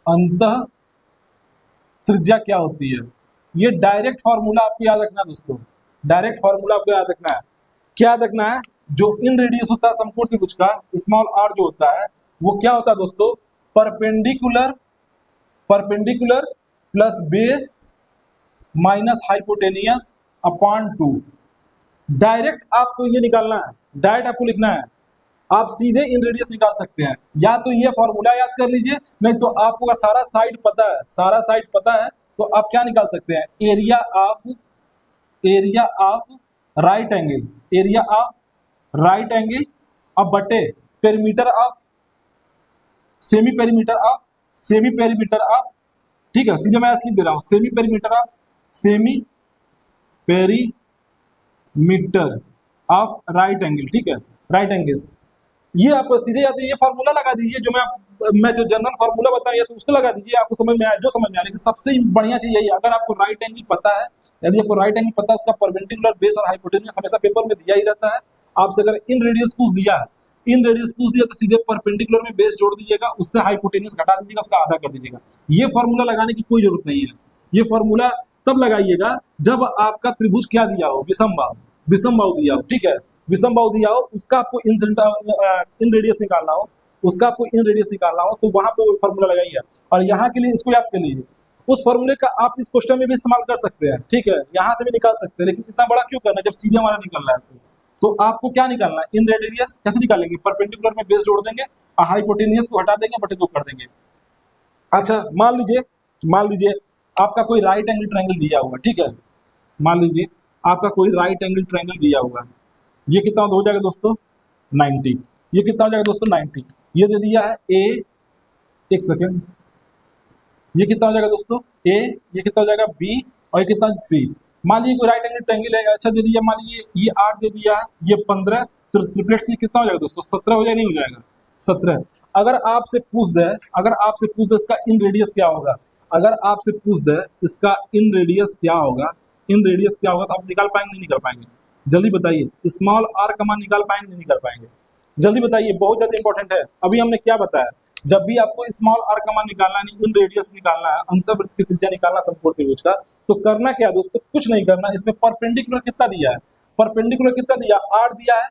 [SPEAKER 1] अंतः त्रिज्या क्या होती है। ये डायरेक्ट फॉर्मूला आपको याद रखना है दोस्तों, डायरेक्ट फॉर्मूला आपको याद रखना है। क्या याद रखना है, जो इन रेडियस होता है समकोण त्रिभुज का, स्मॉल आर जो होता है वो क्या होता है दोस्तों, perpendicular, perpendicular plus base minus hypotenuse upon 2। Direct आपको ये निकालना है, डायरेक्ट आपको लिखना है, आप सीधे इन रेडियस निकाल सकते हैं। या तो ये फॉर्मूला याद कर लीजिए, नहीं तो आपको सारा साइड पता है, सारा साइड पता है, तो आप क्या निकाल सकते हैं, area of, area of right angle, area of right angle अब बटे perimeter of, semi perimeter of, semi perimeter of, ठीक है, सीधे मैं ऐसे लिख दे रहा हूं, semi perimeter of, semi perimeter of right angle, ठीक है, राइट एंगल। ये आप सीधे या तो ये फॉर्मूला लगा दीजिए, जो मैं जो जनरल फॉर्मूला बताया तो उसको लगा दीजिए, आपको समझ में आए जो समझ में आए। लेकिन सबसे बढ़िया चीज यही है, अगर आपको राइट एंगल पता है, यदि आपको राइट एंगल पता है, उसका परपेंडिकुलर बेस और हाइपोटेनियस हमेशा पेपर में दिया ही रहता है। आपसे अगर इन रेडियस पूछ दिया है, इन रेडियस पूछ दिया तो सीधे परपेंडिकुलर में बेस जोड़ दीजिएगा, उससे हाइपोटेनियस घटा दीजिएगा, उसका आधा कर दीजिएगा। ये फॉर्मूला लगाने की कोई जरूरत नहीं है, ये फॉर्मूला तब लगाइएगा जब आपका त्रिभुज क्या दिया हो, विषम बाहु, विषम बाहु दिया हो, ठीक है, विषम बाहु दिया हो, उसका आपको इन रेडियस निकालना हो, उसका आपको इन रेडियस निकालना हो, तो वहां पे फॉर्मूला लगाइए। और यहाँ के लिए इसको याद कर लीजिए, उस फॉर्मूले का आप इस क्वेश्चन में भी इस्तेमाल कर सकते हैं, ठीक है, यहाँ से भी निकाल सकते हैं, लेकिन इतना बड़ा क्यों करना जब सीधे हमारा निकल रहा है। तो आपको क्या निकालना है, इन रेडियस कैसे निकालेंगे, परपेंडिकुलर में बेस जोड़ देंगे और हाइपोटेनियस को हटा देंगे, बटे 2 कर देंगे। अच्छा मान लीजिए, मान लीजिए आपका कोई राइट एंगल ट्रायंगल दिया हुआ, ठीक है, मान लीजिए आपका कोई राइट एंगल ट्रायंगल दिया हुआ है, ये कितना हो जाएगा दोस्तों, 90। ये कितना हो जाएगा दोस्तों, 90। ये दे दिया है ए, एक सेकेंड, ये कितना हो जाएगा दोस्तों, ए, ये कितना हो जाएगा बी, और ये कितना सी। मान लीजिए कोई राइट एंगल ट्रायंगल है, अच्छा दे दिया, मान लीजिए ये 8 दे दिया, ये 15, तो ट्रिपलेट से कितना हो जाएगा दोस्तों, 17 हो जाएगा, नहीं हो जाएगा 17। अगर आपसे पूछ दे, अगर आपसे पूछ दे इसका इन रेडियस क्या होगा, अगर आपसे पूछ दे इसका इन रेडियस क्या होगा, इन रेडियस क्या होगा, तो आप निकाल पाएंगे नहीं निकाल पाएंगे, जल्दी बताइए, स्मॉल आर का मान निकाल पाएंगे नहीं निकाल पाएंगे, जल्दी बताइए, बहुत ज्यादा इंपॉर्टेंट है। अभी हमने क्या बताया, जब भी आपको स्मॉल आर का मान निकालना है, इन रेडियस निकालना है, अंतःवृत्त की त्रिज्या निकालना समकोण त्रिभुज का, तो करना क्या है दोस्तों, कुछ नहीं करना, इसमें परपेंडिकुलर कितना दिया है, परपेंडिकुलर कितना दिया, 8 दिया है,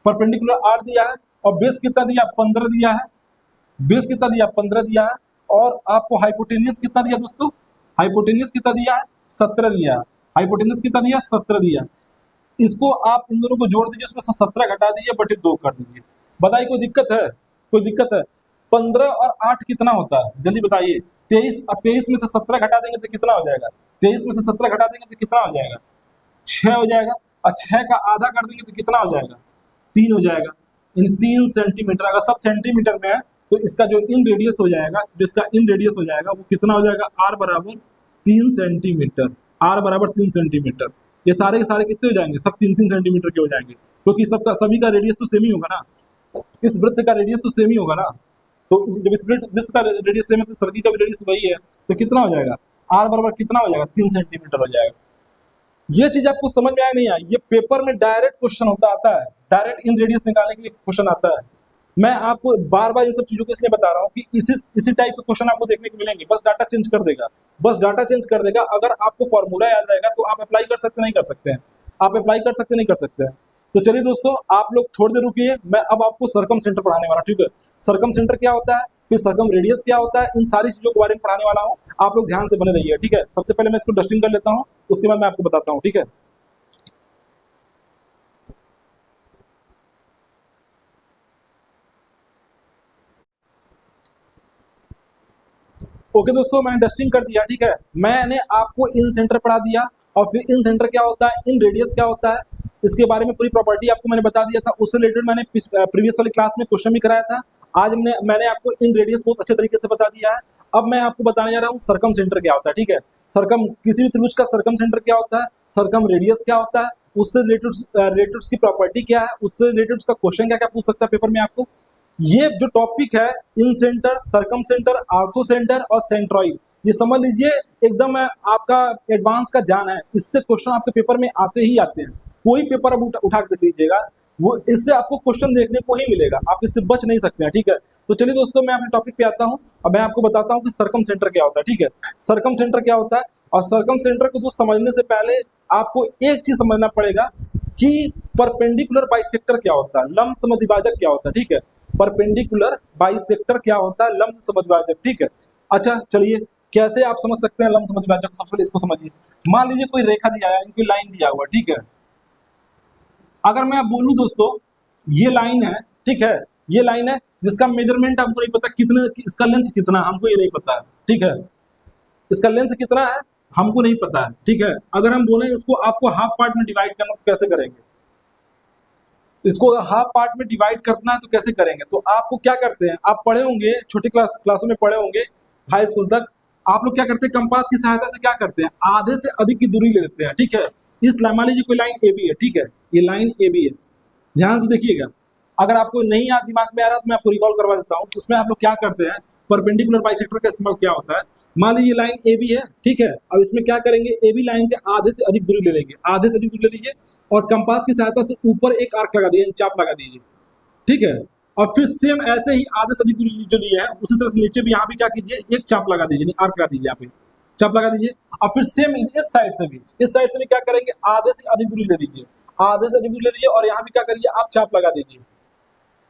[SPEAKER 1] परपेंडिकुलर 8 दिया है, और बेस कितना दिया, 15 दिया है, बेस कितना दिया, 15 दिया है, और आपको हाइपोटेनियस कितना दिया दोस्तों, हाइपोटेनियस कितना दिया है, 17 दिया है, हाइपोटेनियस कितना दिया, 17 दिया। इसको आप इन दोनों को जोड़ दीजिए, उसमें से 17 घटा दीजिए, बटे 2 कर दीजिए। बताइए कोई दिक्कत है, कोई दिक्कत है। 15 और 8 कितना होता है, जल्दी बताइए। 23, अब 23 में से 17 घटा देंगे तो कितना हो जाएगा? 23 में से 17 घटा देंगे तो कितना हो जाएगा? 6 हो जाएगा। और 6 का आधा कर देंगे तो कितना हो जाएगा? 3 हो जाएगा। इन 3 सेंटीमीटर, अगर सब सेंटीमीटर में है तो इसका जो इन रेडियस हो जाएगा, जो इसका इन रेडियस हो जाएगा वो कितना हो जाएगा? r बराबर 3 सेंटीमीटर। r बराबर 3 सेंटीमीटर। ये सारे के सारे कितने हो जाएंगे? सब 3-3 सेंटीमीटर के हो जाएंगे, क्योंकि सबका सभी का रेडियस तो सेम ही होगा ना। इस वृत्त का रेडियस तो सेम ही होगा ना। तो जब इस वृत्त का रेडियस सेम है तो सर्किल का भी रेडियस वही है, तो कितना हो जाएगा? r बराबर कितना हो जाएगा? 3 सेंटीमीटर हो जाएगा। ये चीज आपको समझ में आया नहीं आई? ये पेपर में डायरेक्ट क्वेश्चन होता आता है, डायरेक्ट इन रेडियस निकालने के लिए क्वेश्चन आता है। मैं आपको बार बार इन सब चीजों को इसलिए बता रहा हूँ कि इसी टाइप के क्वेश्चन आपको देखने को मिलेंगे। बस डाटा चेंज कर देगा, बस डाटा चेंज कर देगा। अगर आपको फॉर्मूला याद रहेगा तो आप अप्लाई कर सकते नहीं कर सकते हैं, आप अप्लाई कर सकते नहीं कर सकते हैं। तो चलिए दोस्तों, आप लोग थोड़ी देर रुकिए, मैं अब आपको सरकम सेंटर पढ़ाने वाला, ठीक है। सरकम सेंटर क्या होता है, फिर सरकम रेडियस क्या होता है, इन सारी चीजों के बारे में पढ़ाने वाला हूँ। आप लोग ध्यान से बने रहिए, ठीक है। सबसे पहले मैं इसको डस्टिंग कर लेता हूँ, उसके बाद मैं आपको बताता हूँ, ठीक है। ओके दोस्तों, मैंने डस्टिंग कर दिया, ठीक है। मैंने आपको इन सेंटर पढ़ा दिया, और फिर इन सेंटर क्या होता है, इन रेडियस क्या होता है, इसके बारे में पूरी प्रॉपर्टी आपको मैंने बता दिया था। उससे रिलेटेड मैंने प्रीवियस वाली क्लास में क्वेश्चन भी कराया था। आज मैंने आपको इन रेडियस बहुत अच्छे तरीके से बता दिया है। अब मैं आपको बताने जा रहा हूँ सरकम सेंटर क्या होता है, ठीक है। सरकम, किसी भी त्रिभुज का सरकम सेंटर क्या होता है, सरकम रेडियस क्या होता है, उससे रिलेटेड उसकी प्रॉपर्टी क्या है, उससे रिलेटेड उसका क्वेश्चन क्या क्या पूछ सकता है पेपर में आपको। ये जो टॉपिक है, इन सेंटर, सरकम सेंटर, आर्थो सेंटर और सेंट्रॉइड, ये समझ लीजिए एकदम आपका एडवांस का जान है। इससे क्वेश्चन आपके पेपर में आते ही आते हैं। कोई पेपर अब उठा के देख लीजिएगा, वो इससे आपको क्वेश्चन देखने को ही मिलेगा, आप इससे बच नहीं सकते हैं, ठीक है। तो चलिए दोस्तों, मैं अपने टॉपिक पे आता हूँ और मैं आपको बताता हूँ कि सरकम सेंटर क्या होता है, ठीक है। सरकम सेंटर क्या होता है, और सरकम सेंटर को दोस्त समझने से पहले आपको एक चीज समझना पड़ेगा कि परपेंडिकुलर बाइसेक्टर क्या होता है, लंब समद्विभाजक क्या होता है, ठीक है। परपेंडिकुलर बाइसेक्टर क्या होता है, लंब समद्विभाजक, ठीक है। अच्छा चलिए, कैसे आप समझ सकते हैं लंब समद्विभाजक, सबसे पहले इसको समझिए। मान लीजिए कोई रेखा दिया है, इनकी लाइन दिया हुआ, ठीक है। अगर मैं बोलूं दोस्तों, ये लाइन है, ठीक है, ये लाइन है जिसका मेजरमेंट हमको नहीं पता, कितने, इसका लेंथ कितना हमको ये नहीं पता है, ठीक है। इसका लेंथ कितना है हमको नहीं पता है, ठीक है। अगर हम बोले इसको आपको हाफ पार्ट में डिवाइड करना तो कैसे करेंगे, इसको हाफ पार्ट में डिवाइड करना है तो कैसे करेंगे। तो आपको क्या करते हैं, आप पढ़े होंगे छोटी क्लासों में पढ़े होंगे, हाई स्कूल तक। आप लोग क्या करते हैं, कंपास की सहायता से क्या करते हैं, आधे से अधिक की दूरी ले लेते हैं, ठीक है। इस मान लीजिए कोई लाइन ए बी है, ठीक है, ये लाइन ए बी है। ध्यान से देखिएगा, अगर आपको नहीं याद दिमाग में आ रहा तो मैं आपको रिकॉल करवा देता हूँ। उसमें आप लोग क्या करते हैं, परपेंडिकुलर बाइसेक्टर का इस्तेमाल क्या होता है। मान लीजिए लाइन ए बी है, ठीक है। अब इसमें क्या करेंगे, ए बी लाइन के आधे से अधिक दूरी ले लेंगे, आधे से अधिक दूरी ले लीजिए, और कंपास की सहायता से ऊपर एक आर्क लगा दीजिए, चाप लगा दीजिए, ठीक है। और फिर सेम ऐसे ही आधे से अधिक दूरी जो लिए है उसी तरह से नीचे भी यहाँ भी क्या कीजिए, एक चाप लगा दीजिए, आर्क लगा दीजिए, यहाँ पे चाप लगा दीजिए। और फिर सेम इस साइड से भी, इस साइड से भी क्या करेंगे, आधे से अधिक दूरी ले दीजिए, आधे से अधिक दूरी ले लीजिए, और यहाँ भी क्या करिए, आप चाप लगा दीजिए,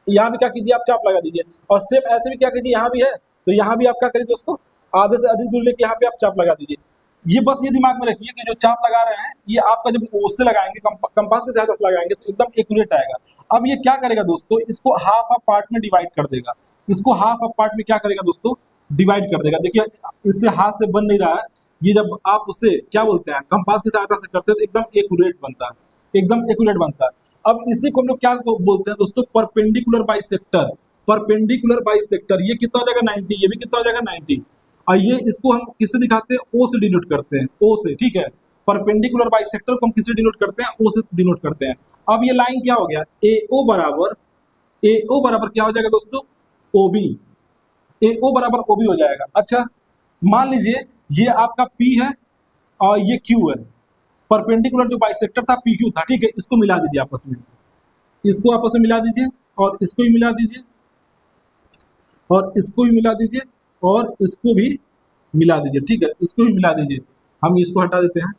[SPEAKER 1] यहाँ भी क्या कीजिए, आप चाप लगा दीजिए। और सेम ऐसे भी क्या कीजिए, यहाँ भी है तो यहाँ भी आप क्या करिए दोस्तों, आधे से अधिक दूरी लेके यहाँ पे आप चाप लगा दीजिए। ये बस ये दिमाग में रखिए कि जो चाप लगा रहे हैं ये आपका जब उससे लगाएंगे, कंपास की सहायता से लगाएंगे तो एकदम एक्यूरेट आएगा। अब ये क्या करेगा दोस्तों, इसको हाफ ऑफ पार्ट में डिवाइड कर देगा, इसको हाफ ऑफ पार्ट में क्या करेगा दोस्तों, डिवाइड कर देगा। देखिए इससे हाथ से बन नहीं रहा है, ये जब आप उससे क्या बोलते हैं, कंपास की सहायता से करते हैं तो एकदम एक्यूरेट बनता है, एकदम एक्यूरेट बनता है। अब इसी को हम लोग क्या बोलते हैं दोस्तों, परपेंडिकुलर बाइसेक्टर। परपेंडिकुलर बाइसेक्टर, ये कितना हो जाएगा 90, ये भी कितना हो जाएगा 90। और ये इसको हम किससे दिखाते हैं, ओ से डिनोट करते हैं, ओ से, ठीक है। परपेंडिकुलर बाइसेक्टर को हम किससे डिनोट करते हैं, ओ से डिनोट करते हैं। अब ये लाइन क्या हो गया, ए ओ बराबर, ए ओ बराबर क्या हो जाएगा दोस्तों, ओ बी, ए ओ बराबर ओ बी हो जाएगा। अच्छा मान लीजिए ये आपका पी है और ये क्यू है, परपेंडिकुलर जो बाइसेक्टर था पी क्यू था, ठीक है। इसको मिला दीजिए आपस में, इसको आपस में मिला दीजिए, और इसको भी मिला दीजिए, और इसको भी मिला दीजिए, और इसको भी मिला दीजिए, ठीक है। इसको भी मिला दीजिए, हम इसको हटा देते हैं।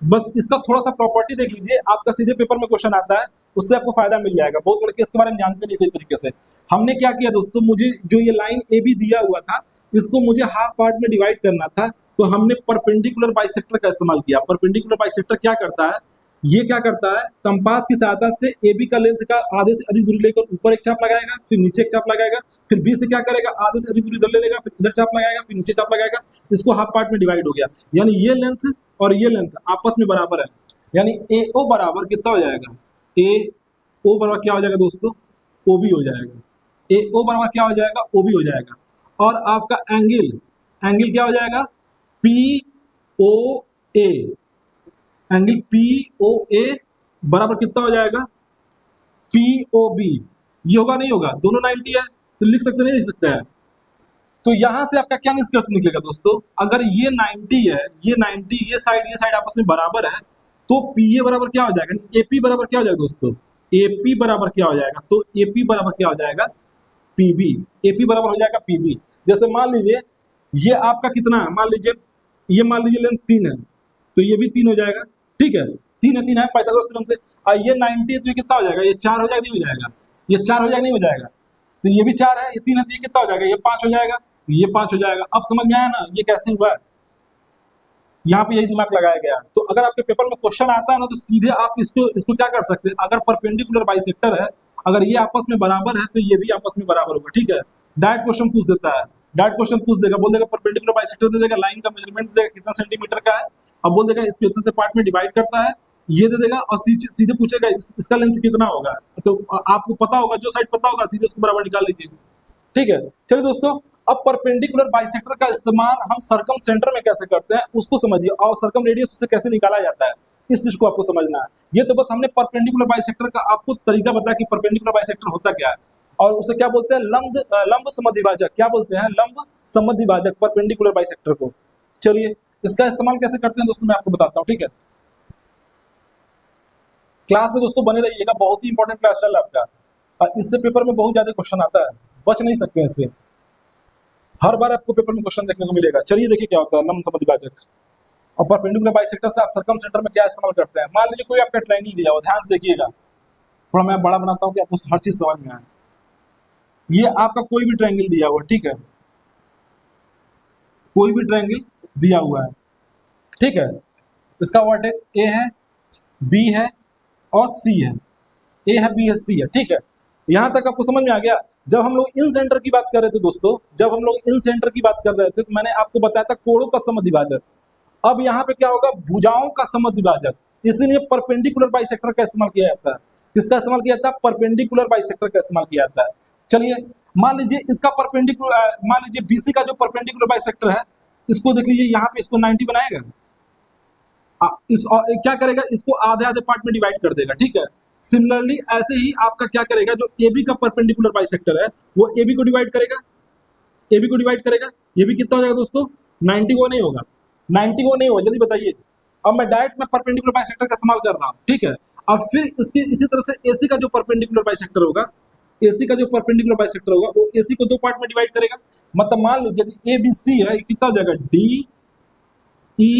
[SPEAKER 1] बस इसका थोड़ा सा प्रॉपर्टी देख लीजिए, आपका सीधे पेपर में क्वेश्चन आता है, उससे आपको फायदा मिल जाएगा। बहुत लड़के इसके बारे में जानते नहीं सही तरीके से। हमने क्या किया दोस्तों, मुझे जो ये लाइन ए बी दिया हुआ था इसको मुझे हाफ पार्ट में डिवाइड करना था, तो हमने परपेंडिकुलर बाइसेक्टर का इस्तेमाल किया। परपेंडिकुलर बाइसेक्टर क्या करता है, ये क्या करता है, कंपास की सहायता से AB का लेंथ का आधे से अधिक दूरी लेकर ऊपर एक चाप लगाएगा, फिर नीचे एक चाप लगाएगा, फिर B से क्या करेगा, आधे से अधिक दूरी इधर ले लेगा, फिर इधर चाप लगाएगा, फिर नीचे चाप लगाएगा। इसको हाफ पार्ट में डिवाइड हो गया, यानी ये लेंथ और ये लेंथ आपस में बराबर है, यानी AO बराबर कितना हो जाएगा, AO बराबर क्या हो जाएगा दोस्तों, OB हो जाएगा। AO बराबर क्या हो जाएगा, OB हो जाएगा। और आपका एंगल, एंगल क्या हो जाएगा, POA, एंगल POA बराबर कितना हो जाएगा, POB। ये होगा नहीं होगा, दोनों 90 है तो लिख सकते नहीं लिख सकते हैं। तो यहां से आपका क्या निष्कर्ष निकलेगा दोस्तों, अगर ये 90 है, ये 90, ये साइड आपस में बराबर है, तो PA बराबर क्या हो जाएगा, AP बराबर क्या हो जाएगा दोस्तों, AP बराबर क्या हो जाएगा, तो AP बराबर क्या हो जाएगा, PB। AP बराबर हो जाएगा PB। जैसे मान लीजिए ये आपका कितना है, मान लीजिए ये मान लीजिए लेंथ 3 है, तो ये भी 3 हो जाएगा, ठीक है, 3 है पाइथागोरस थ्योरम से। ये 90 है तो ये कितना हो जाएगा, ये 4 हो जाएगा नहीं हो जाएगा, ये 4 हो जाएगा नहीं हो जाएगा, तो ये भी 4 है, ये 3 है तो ये कितना हो जाएगा, ये 5 हो जाएगा, ये 5 हो जाएगा। अब समझ में आया ना ये कैसे हुआ है, यहाँ पे यही दिमाग लगाया गया। तो अगर आपके पेपर में क्वेश्चन आता है ना, तो सीधे आप इसको इसको क्या कर सकते हैं, अगर परपेंडिकुलर बाइसेक्टर है, अगर ये आपस में बराबर है तो ये भी आपस में बराबर होगा, ठीक है। डायरेक्ट क्वेश्चन पूछ देता है, डायरेक्ट क्वेश्चन पूछ देगा, बोल देगा परपेंडिकुलर बाइसेक्टर दे देगा, लाइन का मेजरमेंट देगा कितना सेंटीमीटर का है, अब बोल देगा इसको इतने पार्ट में डिवाइड करता है, ये दे देगा और सीधे पूछेगा इसका लेंथ कितना होगा। तो आपको पता होगा, जो साइड पता होगा सीधे उसको बराबर निकाल लीजिए, ठीक है। चलिए दोस्तों, अब परपेंडिकुलर बाइसेक्टर का इस्तेमाल हम सर्कम सेंटर में कैसे करते हैं उसको समझिए, और सर्कम रेडियस से कैसे निकाला जाता है इस चीज को आपको समझना है। ये तो बस हमने परपेंडिकुलर बाइसेक्टर का आपको तरीका बताया कि परपेंडिकुलर बाइसेक्टर होता क्या है, और उसे क्या बोलते हैं, लंब समद्विभाजक, क्या बोलते हैं, लंब समद्विभाजक परपेंडिकुलर बाइसेक्टर को। चलिए इसका इस्तेमाल कैसे करते हैं दोस्तों मैं आपको बताता हूँ, ठीक है। क्लास में दोस्तों बने रहिएगा, बहुत ही इंपॉर्टेंट क्लास चल रहा है आपका, और इससे पेपर में बहुत ज्यादा क्वेश्चन आता है, बच नहीं सकते हैं इससे, हर बार आपको पेपर में क्वेश्चन देखने को मिलेगा। चलिए देखिए क्या होता है लंब समद्विभाजक और परपेंडिकुलर बाइसेक्टर से आप सर्कम सेंटर में क्या इस्तेमाल करते हैं। मान लीजिए कोई आपका ट्रायंगल दिया हो, ध्यान से देखिएगा, थोड़ा मैं बड़ा बनाता हूँ कि आपको हर चीज समझ में आए। ये आपका कोई भी ट्रायंगल दिया हुआ है, ठीक है, कोई भी ट्रायंगल दिया हुआ है, ठीक है, इसका वर्टेक्स ए है, बी है और सी है, ए है, बी है, सी है, ठीक है। यहां तक आपको समझ में आ गया। जब हम लोग इन सेंटर की बात कर रहे थे दोस्तों, जब हम लोग इन सेंटर की बात कर रहे थे तो मैंने आपको बताया था कोणों का समद्विभाजक। अब यहाँ पे क्या होगा, भुजाओं का समद्विभाजक, इसीलिए परपेंडिकुलर बाइसेक्टर का इस्तेमाल किया जाता है। किसका इस्तेमाल किया जाता है, परपेंडिकुलर बाइसेक्टर का इस्तेमाल किया जाता है। चलिए मान लीजिए इसका परपेंडिकुलर, मान लीजिए बीसी का जो परपेंडिकुलर बाइसेक्टर है, इसको देख लीजिए, यहाँ पे इसको 90 बनाएगा, क्या करेगा, इसको आधे आधे पार्ट में डिवाइड कर देगा, ठीक है। सिमिलरली ऐसे ही आपका क्या करेगा, जो AB का परपेंडिकुलर बाइसेक्टर है वो AB को डिवाइड करेगा, AB को डिवाइड करेगा, ये भी कितना हो जाएगा दोस्तों, 90 को नहीं होगा, 90 को नहीं होगा, जल्दी बताइए। अब मैं डायरेक्ट में परपेंडिकुलर बाइसेक्टर का इस्तेमाल कर रहा हूँ, ठीक है। अब फिर इसकी इसी तरह से AC का जो परपेंडिकुलर बाइसेक्टर होगा, AC का जो परपेंडिकुलर बाइसेक्टर होगा वो AC को 2 पार्ट में डिवाइड करेगा। मतलब मान लीजिए यदि ABC है, कितना हो जाएगा, DE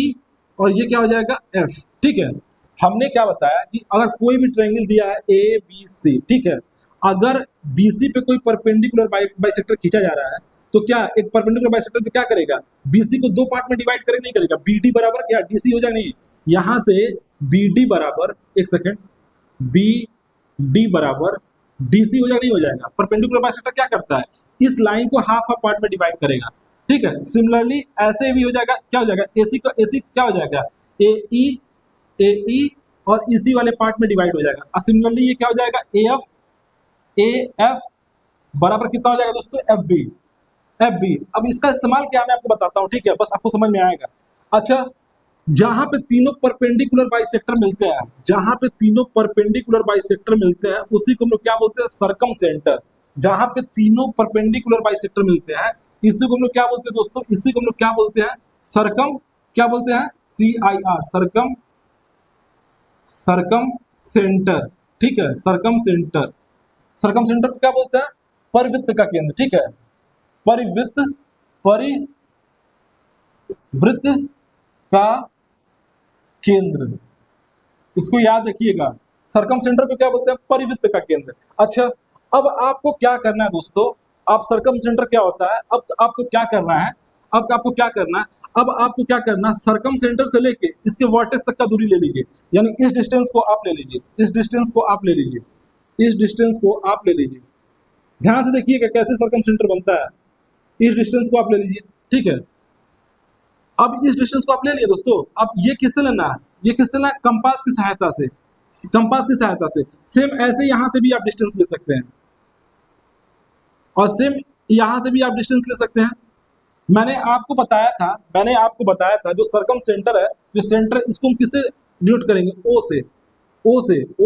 [SPEAKER 1] और ये क्या हो जाएगा, F, ठीक है। हमने क्या बताया कि अगर कोई भी ट्रायंगल दिया है ABC, ठीक है, अगर BC पे कोई परपेंडिकुलर बाइसेक्टर खींचा जा रहा है तो क्या एक परपेंडिकुलर बाइसेक्टर जो क्या करेगा, BC को 2 पार्ट में डिवाइड करेगा, नहीं करेगा, BD बराबर क्या DC हो जाएगा, नहीं, यहां से BD बराबर, एक सेकेंड, BD बराबर DC हो जाएगा, नहीं हो जाएगा। परपेंडिकुलर बाइसेक्टर क्या करता है, इस लाइन को हाफ हाफ पार्ट में डिवाइड करेगा, ठीक है। सिमिलरली ऐसे भी हो जाएगा, क्या हो जाएगा, AC का AC क्या हो जाएगा, AE और EC वाले पार्ट में डिवाइड हो जाएगा। और सिमिलरली ये क्या हो जाएगा, AF बराबर कितना हो जाएगा दोस्तों, FB। अब इसका इस्तेमाल क्या मैं आपको बताता हूँ, ठीक है, बस आपको समझ में आएगा। अच्छा, जहां पे तीनों परपेंडिकुलर बाइसेक्टर मिलते हैं, जहां पे तीनों परपेंडिकुलर बाइसेक्टर मिलते हैं उसी को हम लोग क्या बोलते हैं, सर्कम सेंटर। जहां पे तीनों परपेंडिकुलर बाइसेक्टर मिलते हैं इसी को हम लोग क्या बोलते हैं दोस्तों, इसी को हम लोग क्या बोलते हैं, सर्कम, क्या बोलते हैं, CIR, सर्कम सेंटर, ठीक है, सर्कम सेंटर। सर्कम सेंटर को क्या बोलते हैं, परिवृत्त का केंद्र, ठीक है, परिवृत्त का केंद्र, इसको याद रखिएगा। सर्कम सेंटर को क्या बोलते हैं, परिवृत्त का केंद्र। अच्छा, अब आपको क्या करना है दोस्तों, आप सर्कम सेंटर क्या होता है, अब आपको क्या करना है, अब आपको क्या करना है, अब आपको क्या करना, सर्कम सेंटर से लेके इसके वर्टेक्स तक का दूरी ले लीजिए, यानी इस डिस्टेंस को आप ले लीजिए, इस डिस्टेंस को आप ले लीजिए, इस डिस्टेंस को आप ले लीजिए। ध्यान से देखिएगा कैसे सर्कम सेंटर बनता है। इस डिस्टेंस को आप ले लीजिए, ठीक है। अब इस डिस्टेंस को आप ले लिए दोस्तों। अब ये किससे लेना है, ये किससे लेना है, कंपास की सहायता से, कंपास की सहायता से। सेम ऐसे यहां से भी आप डिस्टेंस ले सकते हैं, और सेम यहां से भी आप डिस्टेंस ले सकते हैं। मैंने आपको बताया था जो सर्कम सेंटर है, जो सेंटर, इसको हम किससे डिनोट करेंगे, ओ से, ओ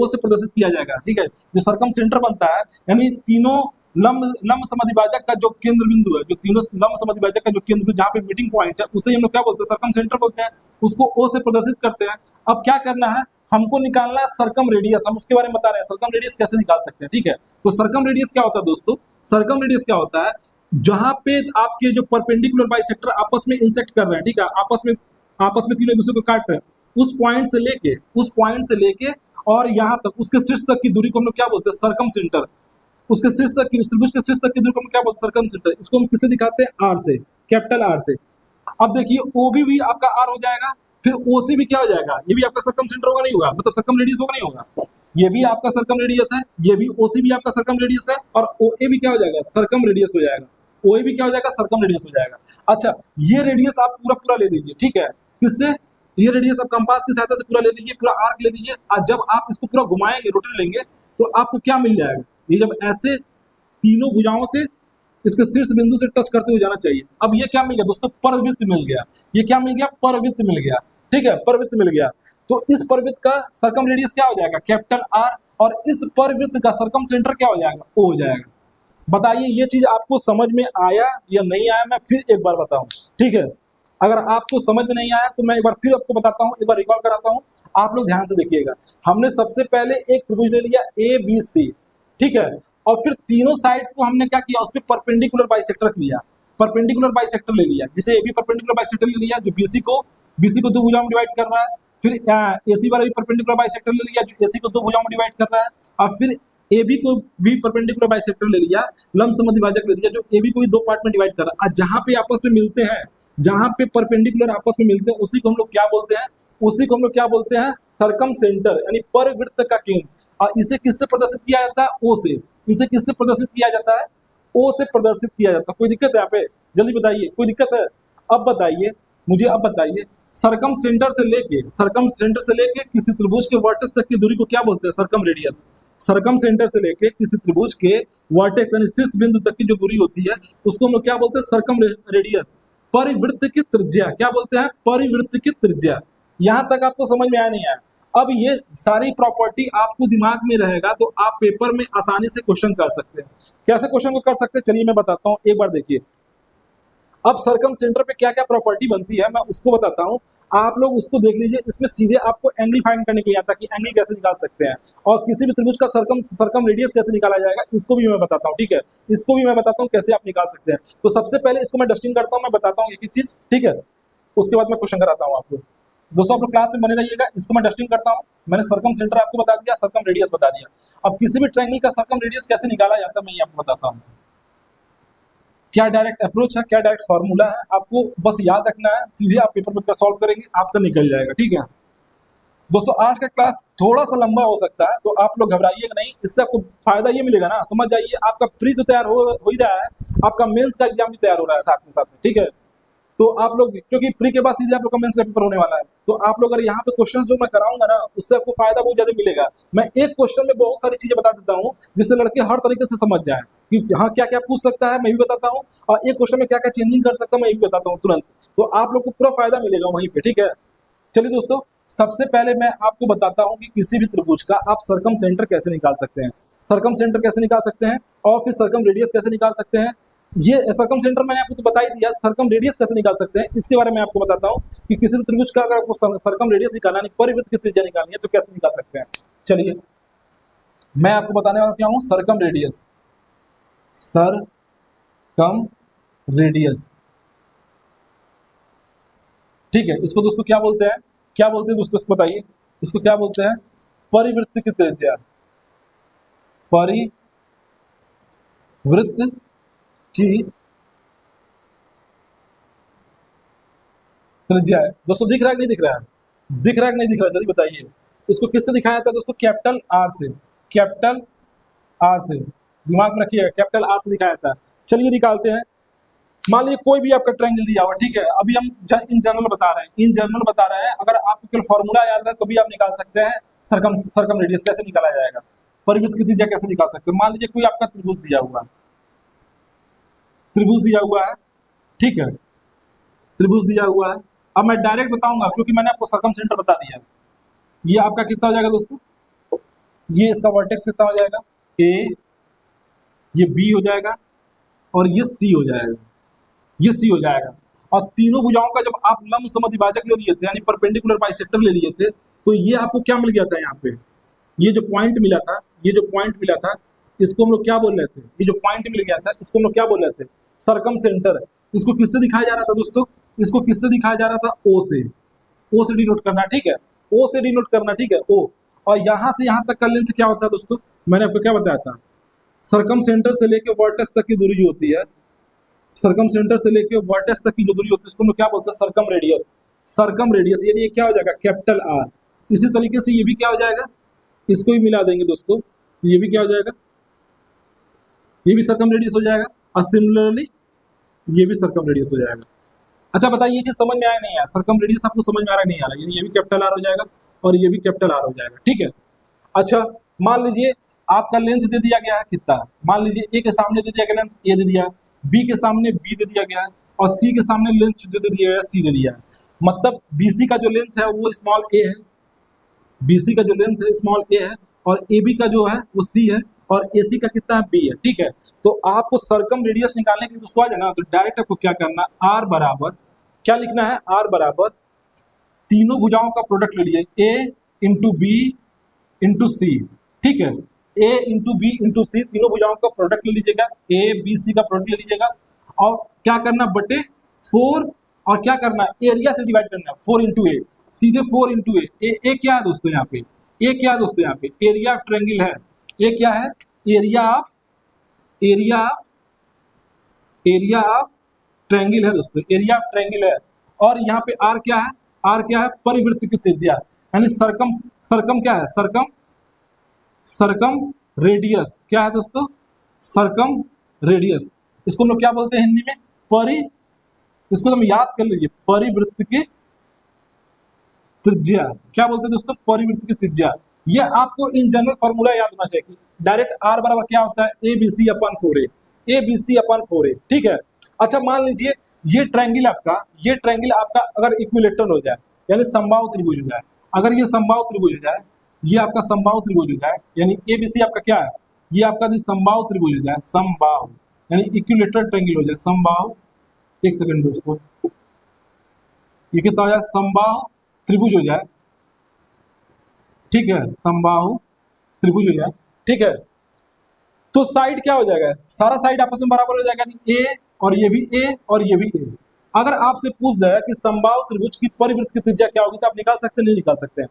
[SPEAKER 1] से प्रदर्शित किया जाएगा, ठीक है। जो सर्कम सेंटर बनता है, यानी तीनों लंब समद्विभाजक का जो केंद्र बिंदु है, जो तीनों लंब समद्विभाजक का जो केंद्र बिंदु, जहाँ पे मीटिंग पॉइंट है, उसे हम लोग क्या बोलते हैं, सर्कम सेंटर बोलते हैं। उसको ओ से प्रदर्शित करते हैं। अब क्या करना है, हमको निकालना है सर्कम रेडियस। हम उसके बारे में बता रहे हैं, सर्कम रेडियस कैसे निकाल सकते हैं, ठीक है। तो सर्कम रेडियस क्या होता है दोस्तों, सर्कम रेडियस क्या होता है, जहां पे आपके जो परपेंडिकुलर बाइसेक्टर आपस में इंसेक्ट कर रहे हैं, ठीक है, आपस में तीनों दूसरे को काट रहे हैं, उस पॉइंट से लेके और यहाँ तक, उसके शीर्ष तक की दूरी को हम लोग क्या बोलते हैं, सर्कम सेंटर। उसके शीर्ष तक की, उस त्रिभुज के शीर्ष तक की दूरी को हम क्या बोलते हैं, सर्कम सेंटर। इसको हम किससे दिखाते हैं, आर से, कैपिटल आर से। अब देखिए OB भी आपका आर हो जाएगा, फिर OC भी क्या हो जाएगा, ये भी आपका सर्कम सेंटर होगा, नहीं होगा, मतलब सर्कम रेडियस होगा, नहीं होगा। ये भी आपका सर्कम रेडियस है, ये भी OC भी आपका सर्कम रेडियस है, और OA भी क्या हो जाएगा, सर्कम रेडियस हो जाएगा। OA भी क्या हो जाएगा, सर्कम रेडियस हो जाएगा। अच्छा, ये रेडियस आप पूरा पूरा ले लीजिए, ठीक है। किससे, ये रेडियस आप कंपास की सहायता से पूरा ले लीजिए, पूरा आर्क ले लीजिए। और जब आप इसको पूरा घुमाएंगे, रोटेट लेंगे, तो आपको क्या मिल जाएगा, ये जब ऐसे तीनों भुजाओं से इसके शीर्ष बिंदु से टच करते हुए जाना चाहिए। अब ये क्या मिल गया दोस्तों, परवृत्त मिल गया। ये क्या मिल गया, परवृत्त मिल गया, ठीक है, परवृत्त मिल गया। तो इस परवृत्त का सर्कम रेडियस क्या हो जाएगा, कैपिटल आर, और इस परवृत्त का सर्कम सेंटर क्या हो जाएगा, ओ हो जाएगा। बताइए ये चीज आपको समझ में आया या नहीं आया, मैं फिर एक बार बताऊं, ठीक है। अगर आपको समझ में नहीं आया तो मैं एक बार फिर आपको बताता हूं, एक बार रिकॉल कराता हूं, आप लोग ध्यान से देखिएगा। हमने सबसे पहले एक त्रिभुज ले लिया ABC, ठीक है, और फिर तीनों साइड्स को हमने क्या किया, उस पर परपेंडिकुलर बाइसेक्टर लिया, परपेंडिकुलर बाइसेक्टर ले लिया, जिसे AB परपेंडिकुलर बाइसेक्टर ले लिया, जो BC को दो भुजाओं में डिवाइड कर रहा है। फिर AC वाला भी परपेंडिकुलर बाइसेक्टर ले लिया, जो AC को दो भुजाओं में डिवाइड कर रहा है। और फिर AB को भी परपेंडिकुलर बाइसेक्टर ले लिया, लंब समद्विभाजक ले लिया, जो AB को भी दो पार्ट में डिवाइड कर रहा है। और जहां पे आपस में मिलते हैं, जहां पे परपेंडिकुलर आपस में मिलते हैं, उसी को हम लोग क्या बोलते हैं, उसी को हम लोग क्या बोलते हैं, सर्कम सेंटर, यानी परवृत्त का केंद्र। और इसे किससे प्रदर्शित किया जाता है, O से। इसे किससे प्रदर्शित किया जाता है, O से प्रदर्शित किया जाता है। कोई दिक्कत है यहाँ पे, जल्दी बताइए, कोई दिक्कत है? अब बताइए मुझे, अब बताइए, सर्कम सेंटर से लेके किसी त्रिभुज के वर्टेक्स तक की दूरी को क्या बोलते हैं, सर्कम रेडियस। सर्कम सेंटर से लेके किसी त्रिभुज के वर्टेक्स यानी शीर्ष बिंदु तक की जो दूरी होती है, उसको हम लोग क्या बोलते हैं, सर्कम रेडियस। परिवृत्त की त्रिज्या क्या बोलते हैं, परिवृत्त की त्रिज्या। यहां तक आपको समझ में आया, नहीं आया? अब ये सारी प्रॉपर्टी आपको दिमाग में रहेगा तो आप पेपर में आसानी से क्वेश्चन कर सकते हैं। कैसे क्वेश्चन को कर सकते हैं, चलिए मैं बताता हूं, एक बार देखिए। अब सर्कम सेंटर पे क्या क्या प्रॉपर्टी बनती है, मैं उसको बताता हूं, आप लोग उसको देख लीजिए। इसमें सीधे आपको एंगल फाइंड करने के लिए आता है कि एंगल कैसे निकाल सकते हैं, और किसी भी त्रिभुज का सर्कम रेडियस कैसे निकाला जाएगा, इसको भी मैं बताता हूं, ठीक है। इसको भी मैं बताता हूं कैसे आप निकाल सकते हैं। तो सबसे पहले इसको मैं डस्टिंग करता हूं, मैं बताता हूं एक एक चीज, ठीक है। उसके बाद मैं क्वेश्चन कराता हूं आपको। दोस्तों आप लोग क्लास में बने रहिएगा। इसको मैं डस्टिंग करता हूं। मैंने सर्कम सेंटर आपको बता दिया, सर्कम रेडियस बता दिया। अब किसी भी ट्रायंगल का सर्कम रेडियस कैसे निकाला जाता है, मैं ये आपको बताता हूं। क्या डायरेक्ट अप्रोच है, क्या डायरेक्ट फॉर्मूला है, आपको बस याद रखना है। सीधे आप पेपर में सॉल्व करेंगे, आपका निकल जाएगा, ठीक है। दोस्तों आज का क्लास थोड़ा सा लंबा हो सकता है, तो आप लोग घबराइएगा नहीं। इससे आपको फायदा ये मिलेगा ना, समझ जाइए, आपका प्री तो तैयार हो ही रहा है, आपका मेंस का एग्जाम भी तैयार हो रहा है साथ में, ठीक है। तो आप लोग, क्योंकि प्री के बाद सीधे आप लोग का मेंस का पेपर होने वाला है, तो आप लोग अगर यहाँ पे क्वेश्चंस जो मैं कराऊंगा ना, उससे आपको फायदा बहुत ज्यादा मिलेगा। मैं एक क्वेश्चन में बहुत सारी चीजें बता देता हूँ, जिससे लड़के हर तरीके से समझ जाए कि हाँ क्या क्या पूछ सकता है, मैं भी बताता हूँ, और एक क्वेश्चन में क्या क्या चेंजिंग कर सकता हूँ, मैं भी बताता हूँ तुरंत। तो आप लोग को पूरा फायदा मिलेगा वहीं पे, ठीक है। चलिए दोस्तों, सबसे पहले मैं आपको बताता हूँ कि किसी भी त्रिभुज का आप सर्कम सेंटर कैसे निकाल सकते हैं, सर्कम सेंटर कैसे निकाल सकते हैं, और फिर सर्कम रेडियस कैसे निकाल सकते हैं। ये सर्कम सेंटर मैंने आपको तो बता ही दिया, सर्कम रेडियस कैसे निकाल सकते हैं इसके बारे में आपको बताता हूँ कि किसी भी त्रिभुज का अगर आपको सर्कम रेडियस निकालना है, परिवृत्त की त्रिज्या निकालनी है, तो कैसे निकाल सकते हैं। चलिए मैं आपको बताने वाला क्या हूँ, सर्कम रेडियस, सर्कम रेडियस, ठीक है। इसको दोस्तों क्या बोलते हैं, क्या बोलते हैं दोस्तों, इसको बताइए, इसको क्या बोलते हैं, परिवृत्त की त्रिज्या, परिवृत्त की त्रिज्या है दोस्तों। दिख रहा है कि नहीं दिख रहा है? दिख रहा है कि नहीं दिख रहा है, जल्दी बताइए। इसको किससे दिखाया जाता है दोस्तों? कैपिटल आर से। कैपिटल आर से, दिमाग में रखिएगा, कैपिटल आर से दिखाया जाता है। चलिए निकालते हैं। मान लीजिए कोई भी आपका ट्रायंगल दिया हुआ, ठीक है, अभी हम इन जनरल बता रहे हैं, इन जनरल बता रहे हैं। अगर आपको केवल फॉर्मूला याद है तो भी आप निकाल सकते हैं। सर्कम रेडियस कैसे निकाला जाएगा, परिवृत्त की त्रिज्या कैसे निकाल सकते हैं। मान लीजिए कोई आपका त्रिभुज दिया हुआ है, त्रिभुज दिया हुआ है, ठीक है, त्रिभुज दिया हुआ है। अब मैं डायरेक्ट बताऊंगा क्योंकि मैंने आपको सर्कम सेंटर बता दिया है। ये आपका कितना हो जाएगा दोस्तों? ये इसका वर्टेक्स कितना हो जाएगा? ए, ये बी हो जाएगा और ये सी हो जाएगा, ये सी हो जाएगा। और तीनों भुजाओं का जब आप लंब समद्विभाजक ले लिए थे, यानी परपेंडिकुलर बाइसेक्टर ले लिए थे, तो ये आपको क्या मिल गया था यहाँ पे? ये जो पॉइंट मिला था, ये जो पॉइंट मिला था, इसको हम लोग क्या बोल रहे थे? ये जो पॉइंट मिल गया था, इसको हम लोग क्या बोल रहे थे? Circum centre. इसको किससे दिखाया जा रहा था दोस्तों? इसको किससे दिखाया जा रहा था? ओ से। ओ से डिनोट करना, ठीक है, ओ से डिनोट करना, ठीक है, ओ। और यहाँ से यहाँ तक का लेंथ क्या होता है दोस्तों? मैंने आपको क्या बताया था? सर्कम सेंटर से लेके वर्टेक्स तक की दूरी जो होती है, सर्कम सेंटर से लेके वर्टेक्स तक की जो दूरी होती है, उसको हम लोग क्या बोलते हैं? Circum radius. सर्कम रेडियस, यानी ये क्या हो जाएगा? Capital R. इसी तरीके से ये भी क्या हो जाएगा? इसको भी मिला देंगे दोस्तों, ये भी क्या हो जाएगा? ये भी सर्कम रेडियस हो जाएगा। और सिमिलरली ये भी सर्कम रेडियस हो जाएगा। अच्छा बताइए, ये चीज समझ में आया नहीं आया? सर्कम रेडियस आपको समझ में आ रहा नहीं आ रहा? यानी ये भी कैपिटल आर हो जाएगा और ये भी कैपिटल आर हो जाएगा, ठीक है। अच्छा मान लीजिए आपका लेंथ दे दिया गया है कितना, मान लीजिए ए के सामने दे दिया गया लेंथ ए दे दिया, बी के सामने बी दे दिया गया है और सी के सामने लेंथ दे दिया गया सी दे दिया है। मतलब बीसी का जो लेंथ है वो स्मॉल ए है, बीसी का जो लेंथ है स्मॉल ए है, और ए बी का जो है वो सी है, और एसी का कितना है? बी है, ठीक है। तो आपको सर्कम रेडियस निकालने के लिए उसको आ जाए ना, तो डायरेक्ट आपको क्या करना, आर बराबर क्या लिखना है? आर बराबर तीनों भुजाओं का प्रोडक्ट ले लीजिए, ए इंटू बी इंटू सी, ठीक है, ए इंटू बी इंटू सी, तीनों भुजाओं का प्रोडक्ट ले लीजिएगा, ए बी सी का प्रोडक्ट ले लीजिएगा, और क्या करना? बटे 4, और क्या करना? एरिया से डिवाइड करना, 4 इंटू ए, सीधे 4 इंटू ए क्या है दोस्तों यहाँ पे? ए क्या है दोस्तों यहाँ पे? एरिया ऑफ ट्रायंगल है। ए क्या है? एरिया ऑफ ट्रायंगल है दोस्तों, एरिया ऑफ ट्रायंगल है। और यहाँ पे आर क्या है? आर क्या है? परिवृत्त की त्रिज्या, यानी सर्कम क्या है? सर्कम रेडियस क्या है दोस्तों? Circum radius. इसको हम लोग क्या बोलते हैं हिंदी में? इसको हम याद कर लीजिए, परिवृत्त की त्रिज्या। क्या बोलते हैं दोस्तों? परिवृत्त की त्रिज्या। ये आपको इन जनरल फार्मूला याद होना चाहिए। डायरेक्ट आर बराबर क्या होता है? A B C upon 4a, A B C upon 4a, ठीक है। अच्छा मान लीजिए ये ट्रायंगल आपका अगर इक्विलेटरल हो जाए, यानी समबाहु त्रिभुज हो जाए, अगर ये समबाहु त्रिभुज हो जाए, ये आपका समबाहु त्रिभुज हो जाए, यानी ए बी सी आपका क्या है? ये आपका समबाहु त्रिभुज हो जाए, समबाहु यानी इक्विलेटरल ट्रायंगल हो जाए, समबाहु। एक सेकंड दोस्तों, ये कितना हो जाए? समबाहु त्रिभुज हो जाए, ठीक है, समबाहु त्रिभुज हो जाए, ठीक है। तो साइड क्या हो जाएगा? सारा साइड आपस में बराबर हो जाएगा, ए और ये भी ए और ये भी ए। अगर आपसे पूछ दे कि समबाहु त्रिभुज की परिवृत्त की त्रिज्या क्या होगी, तो आप निकाल सकते हैं? नहीं निकाल सकते हैं?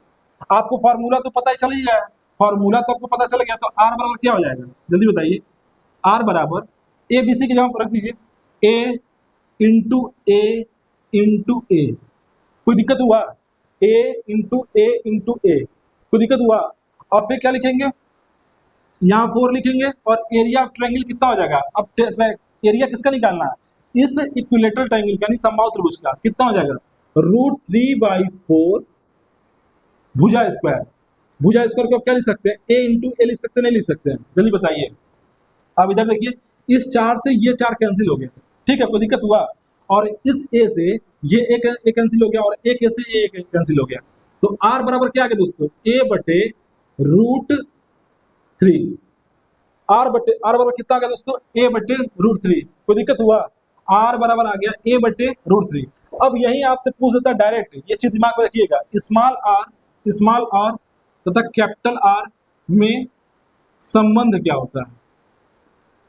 [SPEAKER 1] आपको फार्मूला तो पता ही चल ही गया, फार्मूला तो आपको पता चल गया। तो आर बराबर क्या हो जाएगा? जल्दी बताइए। आर बराबर ए बी सी की जगह रख दीजिए, ए इंटू ए इंटू ए। कोई दिक्कत हुआ? ए इंटू ए, कोई दिक्कत हुआ? और फिर क्या लिखेंगे? यहाँ 4 लिखेंगे, और एरिया ऑफ ट्रायंगल कितना हो जाएगा? अब एरिया किसका निकालना है? इस इक्विलेटरल ट्रायंगल का, यानी समबाहु त्रिभुज का कितना हो जाएगा? √3/4 भुजा स्क्वायर। भुजा स्क्वायर को आप क्या लिख सकते हैं? ए इंटू ए लिख सकते हैं? नहीं लिख सकते हैं? जल्दी बताइए। अब इधर देखिए, इस 4 से ये 4 कैंसिल हो गया, ठीक है, कोई दिक्कत हुआ? और इस ए से ये एक कैंसिल हो गया, और एक ए से ये एक कैंसिल हो गया। तो आर बराबर क्या आ गया दोस्तों? ए बटे √3। आर बराबर कितना आ गया दोस्तों? ए बटे √3। कोई दिक्कत हुआ? आर बराबर आ गया ए बटे √3। अब यही आपसे पूछ देता डायरेक्ट, ये चीज दिमाग में रखिएगा, स्मॉल आर तथा कैपिटल आर में संबंध क्या होता है?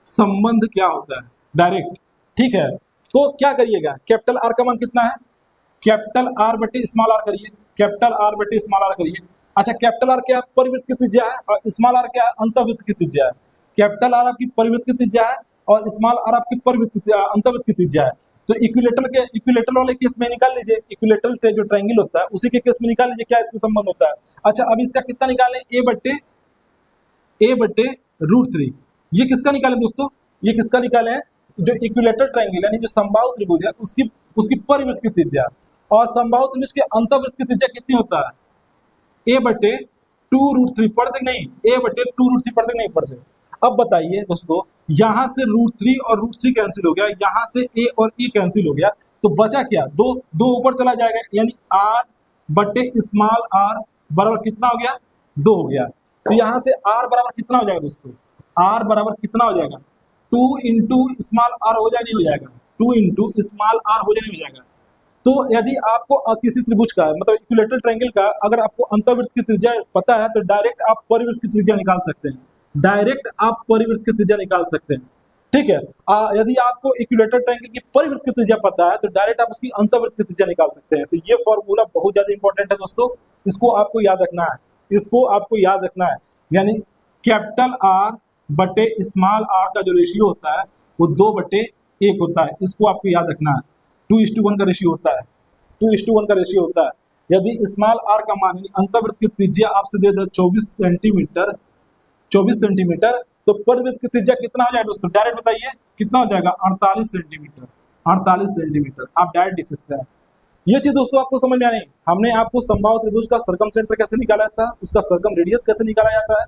[SPEAKER 1] संबंध क्या होता है? डायरेक्ट, ठीक है। तो क्या करिएगा? कैपिटल आर का मान कितना है? कैपिटल आर बटे स्मॉल आर करिए, कैपिटल आर बटे स्मॉल आर करिए। अच्छा, कैपिटल आर क्या? परिवृत्त की त्रिज्या है, और स्मॉल आर क्या? अंतर्वृत्त की त्रिज्या है। कैपिटल आर आपकी परिवृत्त की त्रिज्या है, और स्मॉल आर आपकी अंतर्वृत्त की त्रिज्या है। तो इक्विलेटरल वाले केस में निकाल लीजिए, इक्विलेटरल जो ट्रायंगल होता है उसी के केस में निकाल लीजिए क्या इसमें संबंध होता है। अच्छा अब इसका कितना निकालें, a/√3। ये किसका निकालें दोस्तों, ये किसका निकालें, जो इक्विलेटरल ट्रायंगल यानी जो समबाहु त्रिभुज है उसकी परिवृत्त की त्रिज्या, और समबाहु त्रिभुज के अंतर्वृत्त की त्रिज्या कितनी होता है, a/2√3 पढ़ सकते नहीं, a/2√3 पढ़ सकते नहीं पढ़ सकते। अब बताइए दोस्तों, यहां से √3 और √3 कैंसिल हो गया, यहां से a और a कैंसिल हो गया, तो बचा क्या, दो ऊपर चला जाएगा, यानी r/r बराबर कितना हो गया, 2 हो गया। तो यहां से r बराबर कितना हो जाएगा दोस्तों, r बराबर कितना हो जाएगा, 2 इंटू स्मॉल r हो जाए नहीं हो जाएगा, 2 इंटू स्मॉल r हो जाए नहीं हो जाएगा। तो यदि आपको किसी त्रिभुज का मतलब इक्विलेटरल ट्रायंगल का अगर आपको अंतर्वृत्त की त्रिज्या पता है तो डायरेक्ट आप परिवृत्त की त्रिज्या निकाल सकते हैं, डायरेक्ट आप परिवृत्त की त्रिज्या निकाल सकते हैं, ठीक है। यदि आपको इक्विलेटरल ट्रायंगल की परिवृत्त की त्रिज्या पता है तो डायरेक्ट आप उसकी अंतर्वृत्त की त्रिज्या निकाल सकते हैं। तो ये फॉर्मूला बहुत ज्यादा इंपॉर्टेंट है दोस्तों, इसको आपको याद रखना है, इसको आपको याद रखना है। यानी कैपिटल R बटे स्मॉल r का जो रेशियो होता है वो 2/1 होता है, इसको आपको याद रखना है। 2:1 का रेशियो होता है, 2:1 का रेशियो होता है। यदि स्मॉल r का मान अंतर्वृत्त की त्रिज्या आपसे दे दे 24 सेंटीमीटर, तो परिवृत्त की त्रिज्या कितना हो जाएगा दोस्तों, डायरेक्ट बताइए कितना हो जाएगा, 48 सेंटीमीटर, 48 सेंटीमीटर आप डायरेक्ट लिख सकते हैं। ये चीज दोस्तों आपको समझ में आ रही, हमने आपको समबाहु त्रिभुज का सर्कम सेंटर कैसे निकाला था, उसका सर्कम रेडियस कैसे निकाला जाता है,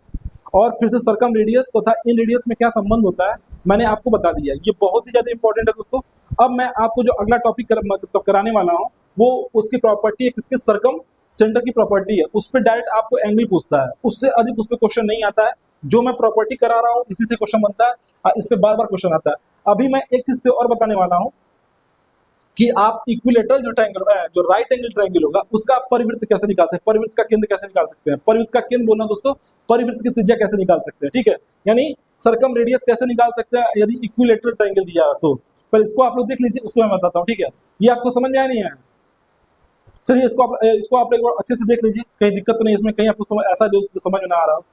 [SPEAKER 1] और फिर से सर्कम रेडियस तथा इन रेडियस में क्या संबंध होता है मैंने आपको बता दिया। ये बहुत ही ज्यादा इंपॉर्टेंट है दोस्तों। अब मैं आपको जो अगला टॉपिक कराने वाला हूँ वो उसकी प्रॉपर्टी है, किसके, सर्कम सेंटर की प्रॉपर्टी है, उस पर डायरेक्ट आपको एंगल पूछता है, उससे अधिक उस पर क्वेश्चन नहीं आता है। जो मैं प्रॉपर्टी करा रहा हूँ इसी से क्वेश्चन बनता है और इस पे बार बार क्वेश्चन आता है। अभी मैं एक चीज पे और बताने वाला हूँ कि आप इक्विलेटरल जो ट्रायंगल है, जो राइट एंगल ट्रायंगल होगा उसका आप परिवृत्त कैसे निकाल सकते हैं, परिवृत्त का केंद्र कैसे निकाल सकते हैं, परिवृत्त का केंद्र बोलना दोस्तों, परिवृत्त की त्रिज्या कैसे निकाल सकते हैं, ठीक है। यानी सर्कम रेडियस कैसे निकाल सकते हैं यदि इक्विलेटरल ट्रायंगल दिया है तो। पर इसको आप लोग देख लीजिए, उसको मैं बताता हूँ, ठीक है। ये आपको समझ में आया नहीं है, चलिए इसको आप एक बार अच्छे से देख लीजिए, कहीं दिक्कत तो नहीं इसमें, कहीं आपको ऐसा जो समझ में ना आ रहा हो,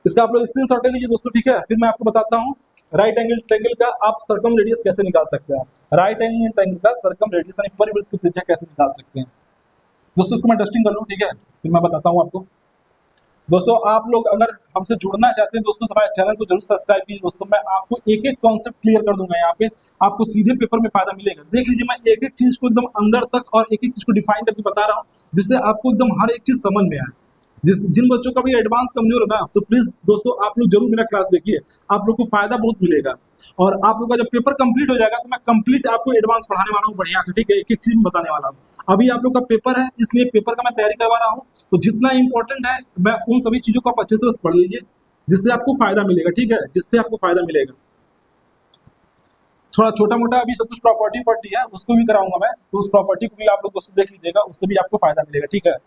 [SPEAKER 1] इसका आप लोग स्क्रीनशॉट ले लीजिए दोस्तों, ठीक है। फिर मैं आपको बताता हूँ राइट एंगल ट्रायंगल का आप सर्कम रेडियस कैसे निकाल सकते हैं, राइट एंगल ट्रायंगल का सर्कम रेडियस यानी परिवृत्त की त्रिज्या कैसे निकाल सकते हैं दोस्तों। इसको मैं टेस्टिंग कर लूँ, ठीक है, फिर मैं बताता हूँ आपको। दोस्तों आप लोग अगर हमसे जुड़ना चाहते हैं दोस्तों तो हमारे चैनल को जरूर सब्सक्राइब कीजिए दोस्तों। मैं आपको एक एक कॉन्सेप्ट क्लियर कर दूंगा, यहाँ पे आपको सीधे पेपर में फायदा मिलेगा। देख लीजिए, मैं एक एक चीज को एकदम अंदर तक और एक एक चीज को डिफाइन करके बता रहा हूँ, जिससे आपको एकदम हर एक चीज समझ में आए। जिन बच्चों का भी एडवांस कमजोर होगा तो प्लीज दोस्तों आप लोग जरूर मेरा क्लास देखिए, आप लोग को फायदा बहुत मिलेगा। और आप लोग का जब पेपर कंप्लीट हो जाएगा तो मैं कंप्लीट आपको एडवांस पढ़ाने वाला हूँ बढ़िया से, ठीक है, एक एक चीज बताने वाला हूँ। अभी आप लोग का पेपर है इसलिए पेपर का मैं तैयारी करवा रहा हूँ, तो जितना इंपॉर्टेंट है मैं उन सभी चीजों को आप अच्छे से पढ़ लीजिए, जिससे आपको फायदा मिलेगा, ठीक है, जिससे आपको फायदा मिलेगा। थोड़ा छोटा मोटा अभी सब कुछ प्रॉपर्टी है उसको भी कराऊंगा मैं, तो उस प्रॉपर्टी को भी आप लोग दोस्तों देख लीजिएगा, उससे भी आपको फायदा मिलेगा, ठीक है।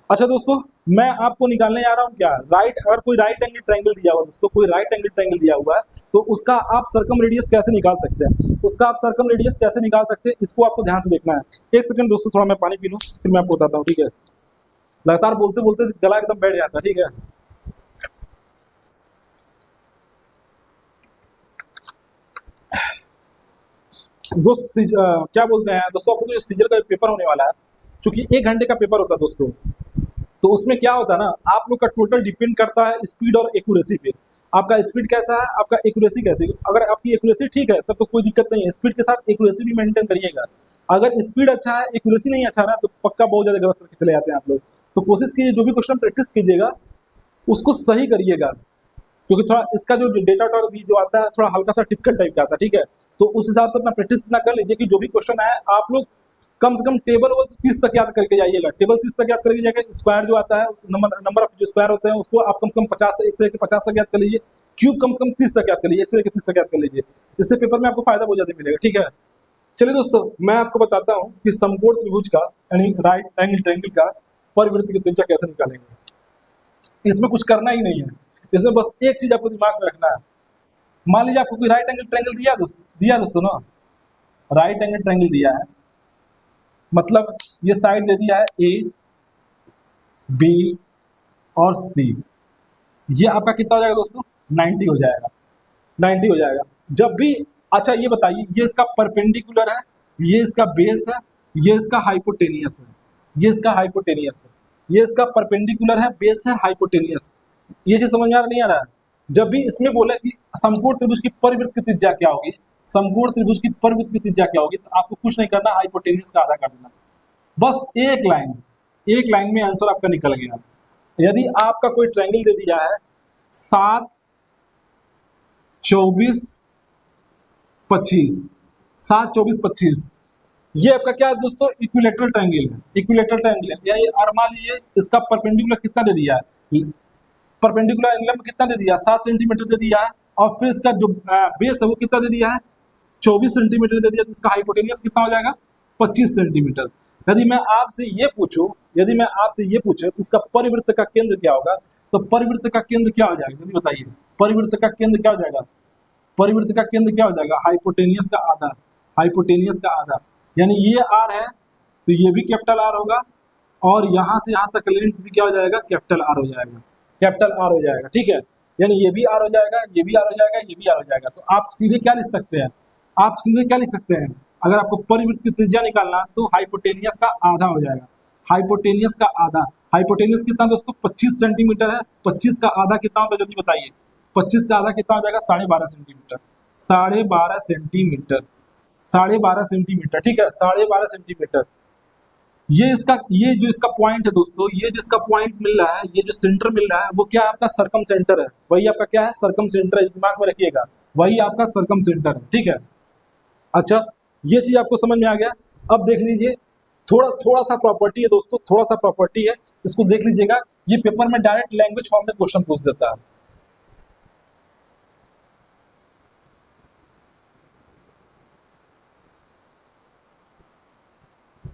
[SPEAKER 1] अच्छा दोस्तों, मैं आपको निकालने जा रहा हूँ क्या, अगर कोई राइट एंगल ट्रायंगल दिया हुआ दोस्तों, कोई राइट एंगल ट्रायंगल दिया हुआ है तो उसका आप सर्कम रेडियस कैसे निकाल सकते हैं, उसका आप सर्कम रेडियस कैसे निकाल सकते हैं, इसको आपको ध्यान से देखना है। एक सेकंड दोस्तों, थोड़ा मैं पानी पी लूँ फिर मैं आपको बताता हूँ, ठीक है। लगातार बोलते बोलते गला एकदम बैठ जाता है, ठीक है। क्या बोलते हैं दोस्तों, आपको जो सीजर का पेपर होने वाला है, चूंकि 1 घंटे का पेपर होता है दोस्तों, तो उसमें क्या होता है ना, आप लोग का टोटल डिपेंड करता है स्पीड और एक्यूरेसी पे। आपका स्पीड कैसा है, आपका एक्यूरेसी कैसी, अगर आपकी एक्यूरेसी ठीक है तब तो कोई दिक्कत नहीं है, स्पीड के साथ एक्यूरेसी भी मेंटेन करिएगा। अगर स्पीड अच्छा है एक्यूरेसी नहीं अच्छा ना तो पक्का बहुत ज्यादा गलत करके चले जाते हैं आप लोग। तो कोशिश कीजिए जो भी क्वेश्चन प्रैक्टिस कीजिएगा उसको सही करिएगा, क्योंकि थोड़ा इसका जो डेटा भी जो आता है थोड़ा हल्का सा टिपिकल टाइप का आता है, ठीक है। तो उस हिसाब से अपना प्रैक्टिस इतना कर लीजिए कि जो भी क्वेश्चन आए आप लोग कम से कम टेबल 30 तक याद करके जाइएगा, टेबल 30 तक याद करके जाइएगा। स्क्वायर जो आता है उस नंबर ऑफ जो स्क्वायर होते हैं उसको आप कम से कम 50 से 1 से लेकर 50 तक याद कर लीजिए, क्यूब कम से कम 30 तक याद कर लीजिए, 1 से लेकर 30 तक याद कर लीजिए, इससे पेपर में आपको फायदा बहुत ज्यादा मिलेगा, ठीक है। चलिए दोस्तों, मैं आपको बताता हूँ कि समकोण त्रिभुज का यानी राइट एंगल ट्रायंगल का परिवृत्त की त्रिज्या कैसे निकालेंगे। इसमें कुछ करना ही नहीं है, इसमें बस एक चीज आपको दिमाग में रखना है। मान लीजिए आपको कोई राइट एंगल ट्रायंगल दिया दोस्तों ना, राइट एंगल ट्रायंगल दिया है, मतलब ये साइड दे दिया है ए बी और सी, ये आपका कितना हो जाएगा दोस्तों, 90 हो जाएगा, 90 हो जाएगा। जब भी, अच्छा ये बताइए, ये इसका परपेंडिकुलर है, ये इसका बेस है, ये इसका हाइपोटेनियस है, ये इसका हाइपोटेनियस है, ये इसका परपेंडिकुलर है, बेस है, हाइपोटेनियस। ये चीज समझ में आ रहा नहीं आ रहा है? जब भी इसमें बोले कि समकोण त्रिभुज की परिवृत्त की त्रिज्या क्या होगी, समकोण त्रिभुज की परिवृत्त की त्रिज्या क्या होगी, तो आपको कुछ नहीं करना, हाइपोटेनियस का आधा कर देना, बस एक लाइन में आंसर आपका निकल गया। यदि आपका कोई ट्रायंगल दे दिया है 7, 24, 25, 7, 24, 25, ये आपका क्या है दोस्तों, इक्विलेटरल ट्रायंगल है, इक्विलेटरल ट्रायंगल है। यानी और मान लीजिए इसका परपेंडिकुलर कितना दे दिया है, परपेंडिकुलर एंगल में कितना दे दिया, 7 सेंटीमीटर दे दिया है, और फिर इसका जो बेस है वो कितना दे दिया है, 24 सेंटीमीटर दे दिया, तो इसका हाइपोटेनियस कितना हो जाएगा, 25 सेंटीमीटर। यदि मैं आपसे ये पूछूं इसका परिवृत्त का केंद्र क्या होगा, तो परिवृत्त का केंद्र क्या हो जाएगा, जल्दी बताइए, परिवृत्त का केंद्र क्या हो जाएगा, परिवृत्त का केंद्र क्या हो जाएगा, हाइपोटेनियस का आधा, हाइपोटेनियस का आधा। यानी ये आर है तो ये भी कैपिटल आर होगा, और यहां से यहां तक लेंथ भी क्या हो जाएगा, कैपिटल आर हो जाएगा, कैपिटल आर हो जाएगा, ठीक है। यानी ये भी आर हो जाएगा, ये भी आर हो जाएगा, ये भी आर हो जाएगा। तो आप सीधे क्या लिख सकते हैं, आप सीधे क्या लिख सकते हैं, अगर आपको परिवृत्त की त्रिज्या निकालना तो हाइपोटेनियस का आधा हो जाएगा, हाइपोटेनियस का आधा। हाइपोटेनियस कितना दोस्तों, 25 सेंटीमीटर है, 25 का आधा कितना होता है जल्दी बताइए, 25 का आधा कितना हो जाएगा, 12.5 सेंटीमीटर, 12.5 सेंटीमीटर, 12.5 सेंटीमीटर, ठीक है, 12.5 सेंटीमीटर। ये जो इसका पॉइंट है दोस्तों, ये जिसका पॉइंट मिल रहा है, ये जो सेंटर मिल रहा है, वो क्या है, आपका सरकम सेंटर है, वही आपका क्या है, सरकम सेंटर है, दिमाग में रखिएगा, वही आपका सरकम सेंटर है, ठीक है। अच्छा, ये चीज आपको समझ में आ गया। अब देख लीजिए, थोड़ा सा प्रॉपर्टी है दोस्तों, थोड़ा सा प्रॉपर्टी है, इसको देख लीजिएगा, ये पेपर में डायरेक्ट लैंग्वेज फॉर्म में क्वेश्चन पूछ देता है।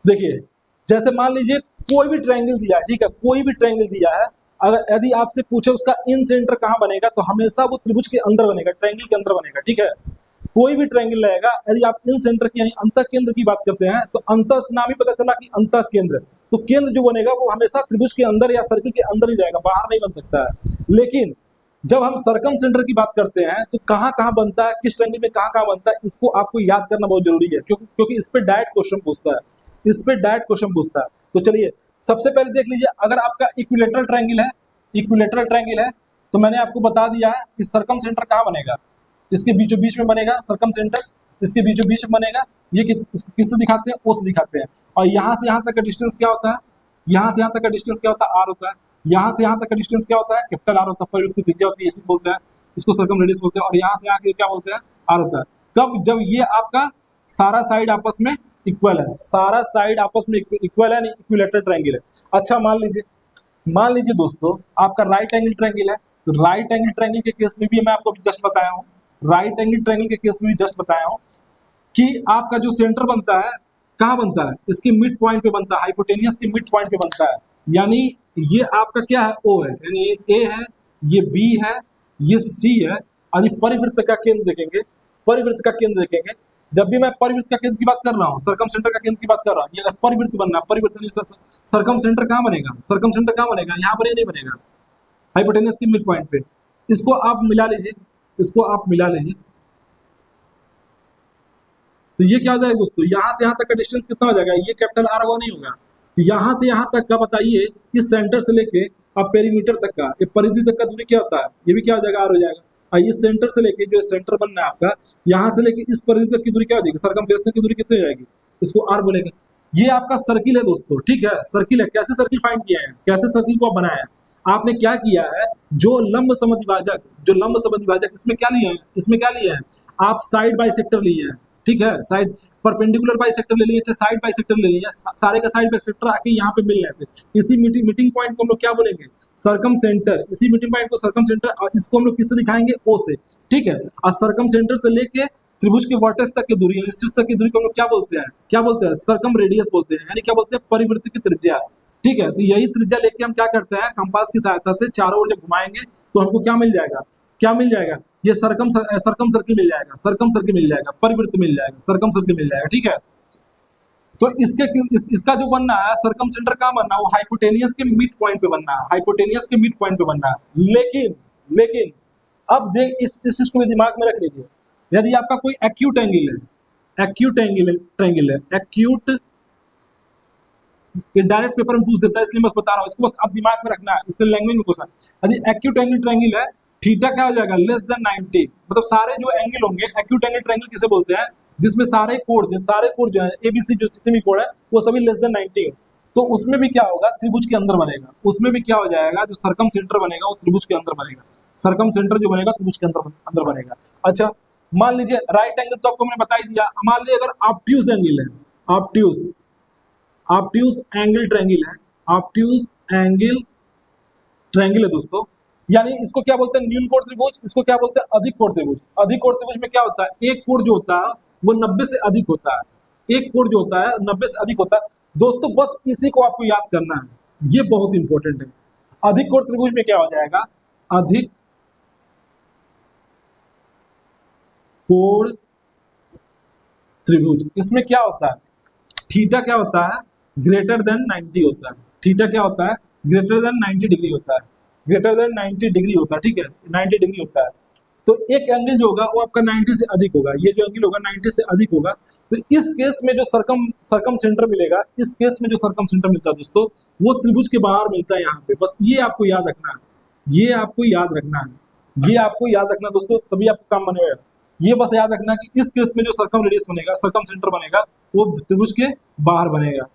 [SPEAKER 1] देखिए, जैसे मान लीजिए कोई भी ट्रायंगल दिया है, ठीक है, कोई भी ट्रायंगल दिया है, अगर यदि आपसे पूछे उसका इन सेंटर कहाँ बनेगा, तो हमेशा वो त्रिभुज के अंदर बनेगा, ट्रायंगल के अंदर बनेगा, ठीक है। कोई भी ट्रायंगल रहेगा, यदि आप इन सेंटर की यानी अंतः केंद्र की बात करते हैं, तो अंतः से नाम ही पता चला कि अंतः केंद्र, तो केंद्र जो बनेगा वो हमेशा त्रिभुज के अंदर या सर्किल के अंदर ही रहेगा, बाहर नहीं बन सकता है। लेकिन जब हम सरकम सेंटर की बात करते हैं तो कहाँ कहाँ बनता है, किस ट्रायंगल में कहाँ कहाँ बनता है, इसको आपको याद करना बहुत जरूरी है, क्योंकि इस पे डायरेक्ट क्वेश्चन पूछता है, इस पे डायरेक्ट क्वेश्चन पूछता है। तो चलिए सबसे पहले देख लीजिए, अगर आपका इक्विलेटरल ट्रायंगल है, इक्विलेटरल ट्रायंगल है, तो मैंने आपको बता दिया है कि सरकम सेंटर कहाँ बनेगा, इसके बीचों बीच में बनेगा सरकम सेंटर, इसके बीचों बीच में बनेगा, ये किससे दिखाते हैं, ओ से दिखाते हैं। और यहाँ से यहाँ तक का डिस्टेंस क्या होता है, यहाँ से यहाँ तक का डिस्टेंस क्या होता है, आर होता है। यहाँ से यहाँ तक का डिस्टेंस क्या होता है, कैपिटल आर होता है, परिवृत्त की त्रिज्या होती है, इसी बोलते हैं, इसको सर्कम रेडियस बोलते हैं। और यहाँ से यहाँ के क्या बोलते हैं, आर होता है। कब, जब ये आपका सारा साइड आपस में इक्वल है, सारा साइड आपस में इक्वल है, इक्विलेटरल ट्रायंगल है। अच्छा मान लीजिए दोस्तों आपका राइट एंगल ट्रायंगल है, तो राइट एंगल ट्रायंगल के केस में भी मैं आपको जस्ट बताया हूँ, राइट एंगल ट्रायंगल के केस में भी जस्ट बताया हूँ कि आपका जो सेंटर बनता है कहाँ बनता है, इसके मिड पॉइंट पे बनता है, हाइपोटेनियस के मिड पॉइंट पे बनता है। यानी ये आपका क्या है, ओ है, यानी ये ए है, ये बी है, ये सी है। यदि परिवृत्त का केंद्र देखेंगे, परिवृत्त का केंद्र देखेंगे, जब भी मैं परिवृत्त का केंद्र की बात कर रहा हूँ, सरकम सेंटर का केंद्र की बात कर रहा हूँ, ये अगर परिवृत्त बनना, परिवृत्त सरकम सेंटर कहाँ बनेगा, सरकम सेंटर कहाँ बनेगा, यहाँ पर ये नहीं बनेगा, हाइपोटेनियस के मिड पॉइंट पे। इसको आप मिला लीजिए, इसको आप मिला लीजिए, तो ये क्या हो जाएगा दोस्तों, यहाँ से यहाँ तक का डिस्टेंस कितना हो जाएगा, ये कैपिटल आर होगा नहीं होगा, तो यहाँ से यहाँ तक का बताइए, इस सेंटर से लेके अब पेरीमीटर तक का, ये परिधि तक का दूरी क्या होता है, ये भी क्या हो जाएगा, आर हो जाएगा। और इस सेंटर से लेके, जो सेंटर बनना है आपका, यहाँ से लेके इस परिधि तक की दूरी क्या हो जाएगी, सरकमफ्रेंस की दूरी कितनी हो जाएगी, इसको आर बोलेंगे। ये आपका सर्किल है दोस्तों, ठीक है, सर्किल है। कैसे सर्किल फाइंड किया है, कैसे सर्किल को बनाया है, आपने क्या किया है, जो लंब समद्विभाजक, जो लंब समद्विभाजक, इसमें क्या लिए हैं, इसमें क्या लिए हैं, आप साइड बाई सेक्टर लिए हैं, ठीक है, साइड परपेंडिकुलर बाइसेक्टर ले लिए, साइड बाइसेक्टर ले लिए, सारे का साइड बाइसेक्टर आके यहाँ पे मिल रहे थे। इसी मीटिंग पॉइंट को हम लोग क्या बोलेंगे, सरकम सेंटर। इसी मीटिंग पॉइंट को सरकम सेंटर, और इसको हम लोग किससे दिखाएंगे, ओ से, ठीक है। और सरकम सेंटर से लेके त्रिभुज के वर्टेक्स तक की दूरी, यानी शीर्ष तक की दूरी को हम लोग क्या बोलते हैं, क्या बोलते हैं, सरकम रेडियस बोलते हैं, यानी क्या बोलते हैं, परिवृत्त की त्रिज्या, ठीक है। तो यही त्रिज्या लेके हम क्या करते हैं, कंपास की सहायता से चारों ओर जब घुमाएंगे तो हमको क्या मिल जाएगा, क्या मिल जाएगा, ये सरकम सर्किल मिल जाएगा, सरकम सर्किल मिल जाएगा, परिवृत्त मिल जाएगा, सरकम सर्किल मिल जाएगा, ठीक है। तो इसका जो बनना है, सरकम सेंटर कहाँ बनना है, वो हाइपोटेनियस के मिड पॉइंट पे बनना है, हाइपोटेनियस के मिड पॉइंट पे बनना है। लेकिन अब देख, इस चीज को भी दिमाग में रख लीजिए, यदि आपका कोई एक्यूट एंगल है, एक्यूट डायरेक्ट पेपर में पूछ देता है, इसलिए बस बता रहा हूँ, इसको बस आप दिमाग में रखना है, इसके लैंग्वेज में क्वेश्चन। यदि एक्यूट एंगल ट्रायंगल है, थीटा क्या हो जाएगा, लेस देन 90, मतलब सारे जो एंगल होंगे, एक्यूट एंगल ट्रायंगल किसे बोलते हैं, जिसमें सारे कोण जो है एबीसी जो जितने भी कोण है वो सभी लेस देन 90 है। तो उसमें भी क्या होगा, त्रिभुज के अंदर बनेगा, उसमें भी क्या हो जाएगा, जो सर्कम सेंटर बनेगा वो त्रिभुज के अंदर बनेगा, सर्कम सेंटर जो बनेगा त्रिभुज के अंदर बनेगा। अच्छा, मान लीजिए राइट एंगल तो आपको मैंने बता ही दिया, मान लीजिए अगर ऑब्ट्यूज एंगल है, ऑब्ट्यूज एंगल ट्रायंगल है, ऑब्ट्यूज एंगल ट्रायंगल है दोस्तों, यानी इसको क्या बोलते हैं, न्यून कोण त्रिभुज, इसको क्या बोलते हैं, अधिक कोण त्रिभुज। अधिक कोण त्रिभुज में क्या होता है, एक कोण जो होता है वो 90 से अधिक होता है, एक कोण जो होता है 90 से अधिक होता है दोस्तों, बस इसी को आपको याद करना है, ये बहुत इंपॉर्टेंट है। अधिक कोण त्रिभुज में क्या हो जाएगा, अधिक कोण त्रिभुज, इसमें क्या होता है, थीटा क्या होता है, ग्रेटर देन 90 होता है, थीटा क्या होता है, ग्रेटर देन 90 डिग्री होता है, ग्रेटर देन 90 डिग्री होता है, ठीक है, 90 डिग्री होता है। तो एक एंगल जो होगा वो आपका 90 से अधिक होगा, ये जो एंगल होगा 90 से अधिक होगा, तो इस केस में जो सर्कम सेंटर मिलेगा, इस केस में जो सर्कम सेंटर मिलता है दोस्तों, वो त्रिभुज के बाहर मिलता है यहाँ पे, बस ये आपको याद रखना है, ये आपको याद रखना है, ये आपको याद रखना दोस्तों, तभी आपका काम बनेगा। ये बस याद रखना कि इस केस में जो सर्कम रेडियस बनेगा, सर्कम सेंटर बनेगा, वो त्रिभुज के बाहर बनेगा।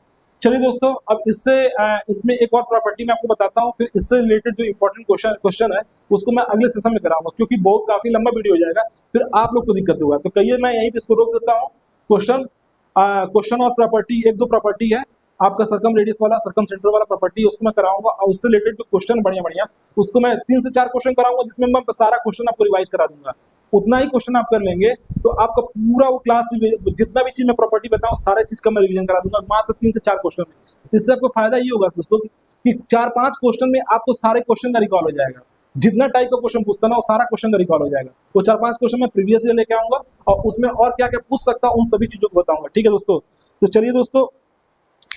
[SPEAKER 1] चलिए दोस्तों, अब इसमें एक और प्रॉपर्टी मैं आपको बताता हूँ, फिर इससे रिलेटेड जो इंपॉर्टेंट क्वेश्चन है उसको मैं अगले सेशन में कराऊंगा, क्योंकि बहुत काफी लंबा वीडियो हो जाएगा, फिर आप लोग को दिक्कत होगा। तो कहिए मैं यहीं पे इसको रोक देता हूँ। क्वेश्चन और प्रॉपर्टी, एक दो प्रॉपर्टी है आपका, सर्कम रेडियस वाला, सर्कम सेंटर वाला प्रॉपर्टी, उसको मैं कराऊंगा, और उससे रिलेटेड जो क्वेश्चन बढ़िया उसको मैं 3 से 4 क्वेश्चन कराऊंगा, जिसमें मैं सारा क्वेश्चन आपको रिवाइज करा दूंगा। उतना ही क्वेश्चन आप कर लेंगे तो आपका पूरा वो क्लास जितना भी चीज मैं प्रॉपर्टी बताऊं सारे चीज का मैं रिवीजन करा दूंगा, मात्र 3 से 4 क्वेश्चन में। इससे आपको फायदा ये होगा दोस्तों कि 4-5 क्वेश्चन में आपको सारे क्वेश्चन का रिकॉल हो जाएगा, जितना टाइप का क्वेश्चन पूछता ना वो सारा क्वेश्चन का रिकॉल हो जाएगा। वो 4-5 क्वेश्चन मैं प्रीवियस ईयर लेके आऊंगा और उसमें और क्या क्या पूछ सकता हूँ उन सभी चीजों को बताऊंगा, ठीक है दोस्तों। तो चलिए दोस्तों,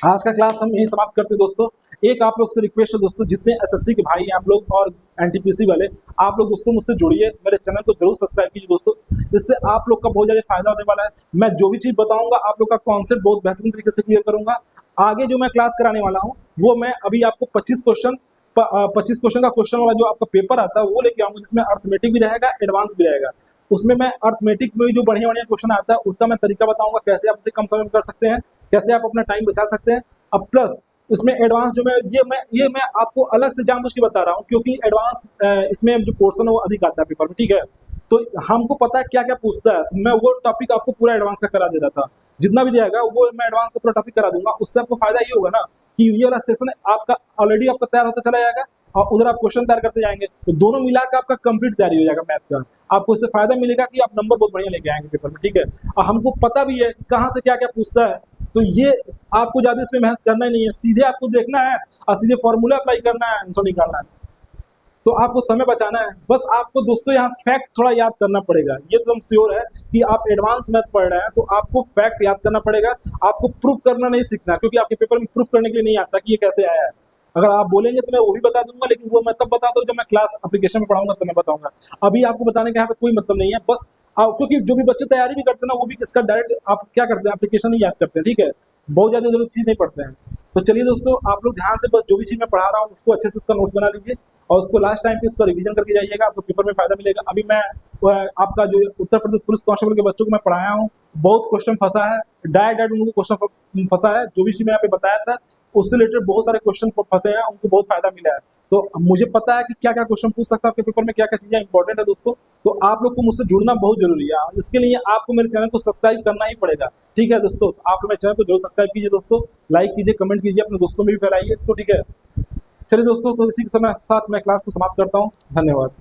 [SPEAKER 1] आज का क्लास हम यही समाप्त करते हैं दोस्तों। एक आप लोग से रिक्वेस्ट है दोस्तों, जितने एसएससी के भाई हैं आप लोग और एनटीपीसी वाले, आप लोग दोस्तों मुझसे जुड़िए, मेरे चैनल को जरूर सब्सक्राइब कीजिए दोस्तों, इससे आप लोग का बहुत ज्यादा फायदा होने वाला है। मैं जो भी चीज बताऊंगा आप लोग का कॉन्सेप्ट बहुत बेहतरीन तरीके से क्लियर करूंगा। आगे जो मैं क्लास कराने वाला हूँ वो मैं अभी आपको 25 क्वेश्चन का क्वेश्चन वाला जो आपका पेपर आता है वो लेके आऊंगा, जिसमें अर्थमेटिक भी रहेगा, एडवांस भी रहेगा। उसमें मैं अर्थमेटिक में जो बढ़िया क्वेश्चन आता है उसका मैं तरीका बताऊंगा, कैसे आप इसे कम समय में कर सकते हैं, कैसे आप अपना टाइम बचा सकते हैं। अब प्लस इसमें एडवांस जो मैं आपको अलग से जानबूझ के बता रहा हूँ, क्योंकि एडवांस इसमें जो पोर्शन है वो अधिक आता है पेपर में, ठीक है। तो हमको पता है क्या क्या पूछता है, तो मैं वो टॉपिक आपको पूरा एडवांस का करा दे रहा था, जितना भी जाएगा वो मैं एडवांस का पूरा टॉपिक करा दूंगा। उससे आपको फायदा ये होगा ना कि ये वाला सेक्शन आपका ऑलरेडी आपका तैयार होता चला जाएगा और उधर आप क्वेश्चन तैयार करते जाएंगे, तो दोनों मिलाकर आपका कंप्लीट तैयारी हो जाएगा मैथ का। आपको इससे फायदा मिलेगा कि आप नंबर बहुत बढ़िया लेके आएंगे पेपर में, ठीक है। और हमको पता भी है कहाँ से क्या क्या पूछता है, तो ये आपको ज्यादा इसमें मेहनत करना ही नहीं है, सीधे आपको देखना है और सीधे फॉर्मूला अप्लाई करना है, आंसर निकालना है। तो आपको समय बचाना है, बस आपको दोस्तों यहाँ फैक्ट थोड़ा याद करना पड़ेगा। ये तो हम श्योर है कि आप एडवांस मैथ पढ़ रहे हैं तो आपको फैक्ट याद करना पड़ेगा, आपको प्रूफ करना नहीं सीखना, क्योंकि आपके पेपर में प्रूफ करने के लिए नहीं आता कि ये कैसे आया है। अगर आप बोलेंगे तो मैं वो भी बता दूंगा, लेकिन वो मैं तब बताता हूँ जब मैं क्लास एप्लीकेशन में पढ़ाऊंगा तो मैं बताऊंगा। अभी आपको बताने का यहाँ पे कोई मतलब नहीं है, बस क्योंकि जो भी बच्चे तैयारी भी करते हैं ना वो भी इसका डायरेक्ट आप क्या करते हैं, एप्लीकेशन ही याद करते हैं, ठीक है, बहुत ज्यादा जरूरी चीज नहीं पढ़ते हैं। तो चलिए दोस्तों, आप लोग ध्यान से बस जो भी चीज मैं पढ़ा रहा हूँ उसको अच्छे से उसका नोट्स बना लीजिए और उसको लास्ट टाइम पे इसको रिवीजन करके जाइएगा, आपको पेपर में फायदा मिलेगा। अभी मैं आपका जो उत्तर प्रदेश पुलिस कांस्टेबल के बच्चों को मैं पढ़ाया हूँ, बहुत क्वेश्चन फंसा है, डायरेक्ट उनको क्वेश्चन फंसा है, जो भी चीज मैं यहाँ पे बताया था उससे रिलेटेड बहुत सारे क्वेश्चन फंसे हैं, उनको बहुत फायदा मिला है। तो मुझे पता है कि क्या क्या क्वेश्चन पूछ सकता है आपके पेपर में, क्या क्या चीजें इंपॉर्टेंट है दोस्तों। तो आप लोग को मुझसे जुड़ना बहुत जरूरी है, इसके लिए आपको मेरे चैनल को सब्सक्राइब करना ही पड़ेगा, ठीक है दोस्तों। आप लोग मेरे चैनल को जरूर सब्सक्राइब कीजिए दोस्तों, लाइक कीजिए, कमेंट कीजिए, अपने दोस्तों में भी फैलाइए इसको, ठीक है। चलिए दोस्तों, तो इसी के साथ मैं क्लास को समाप्त करता हूँ, धन्यवाद।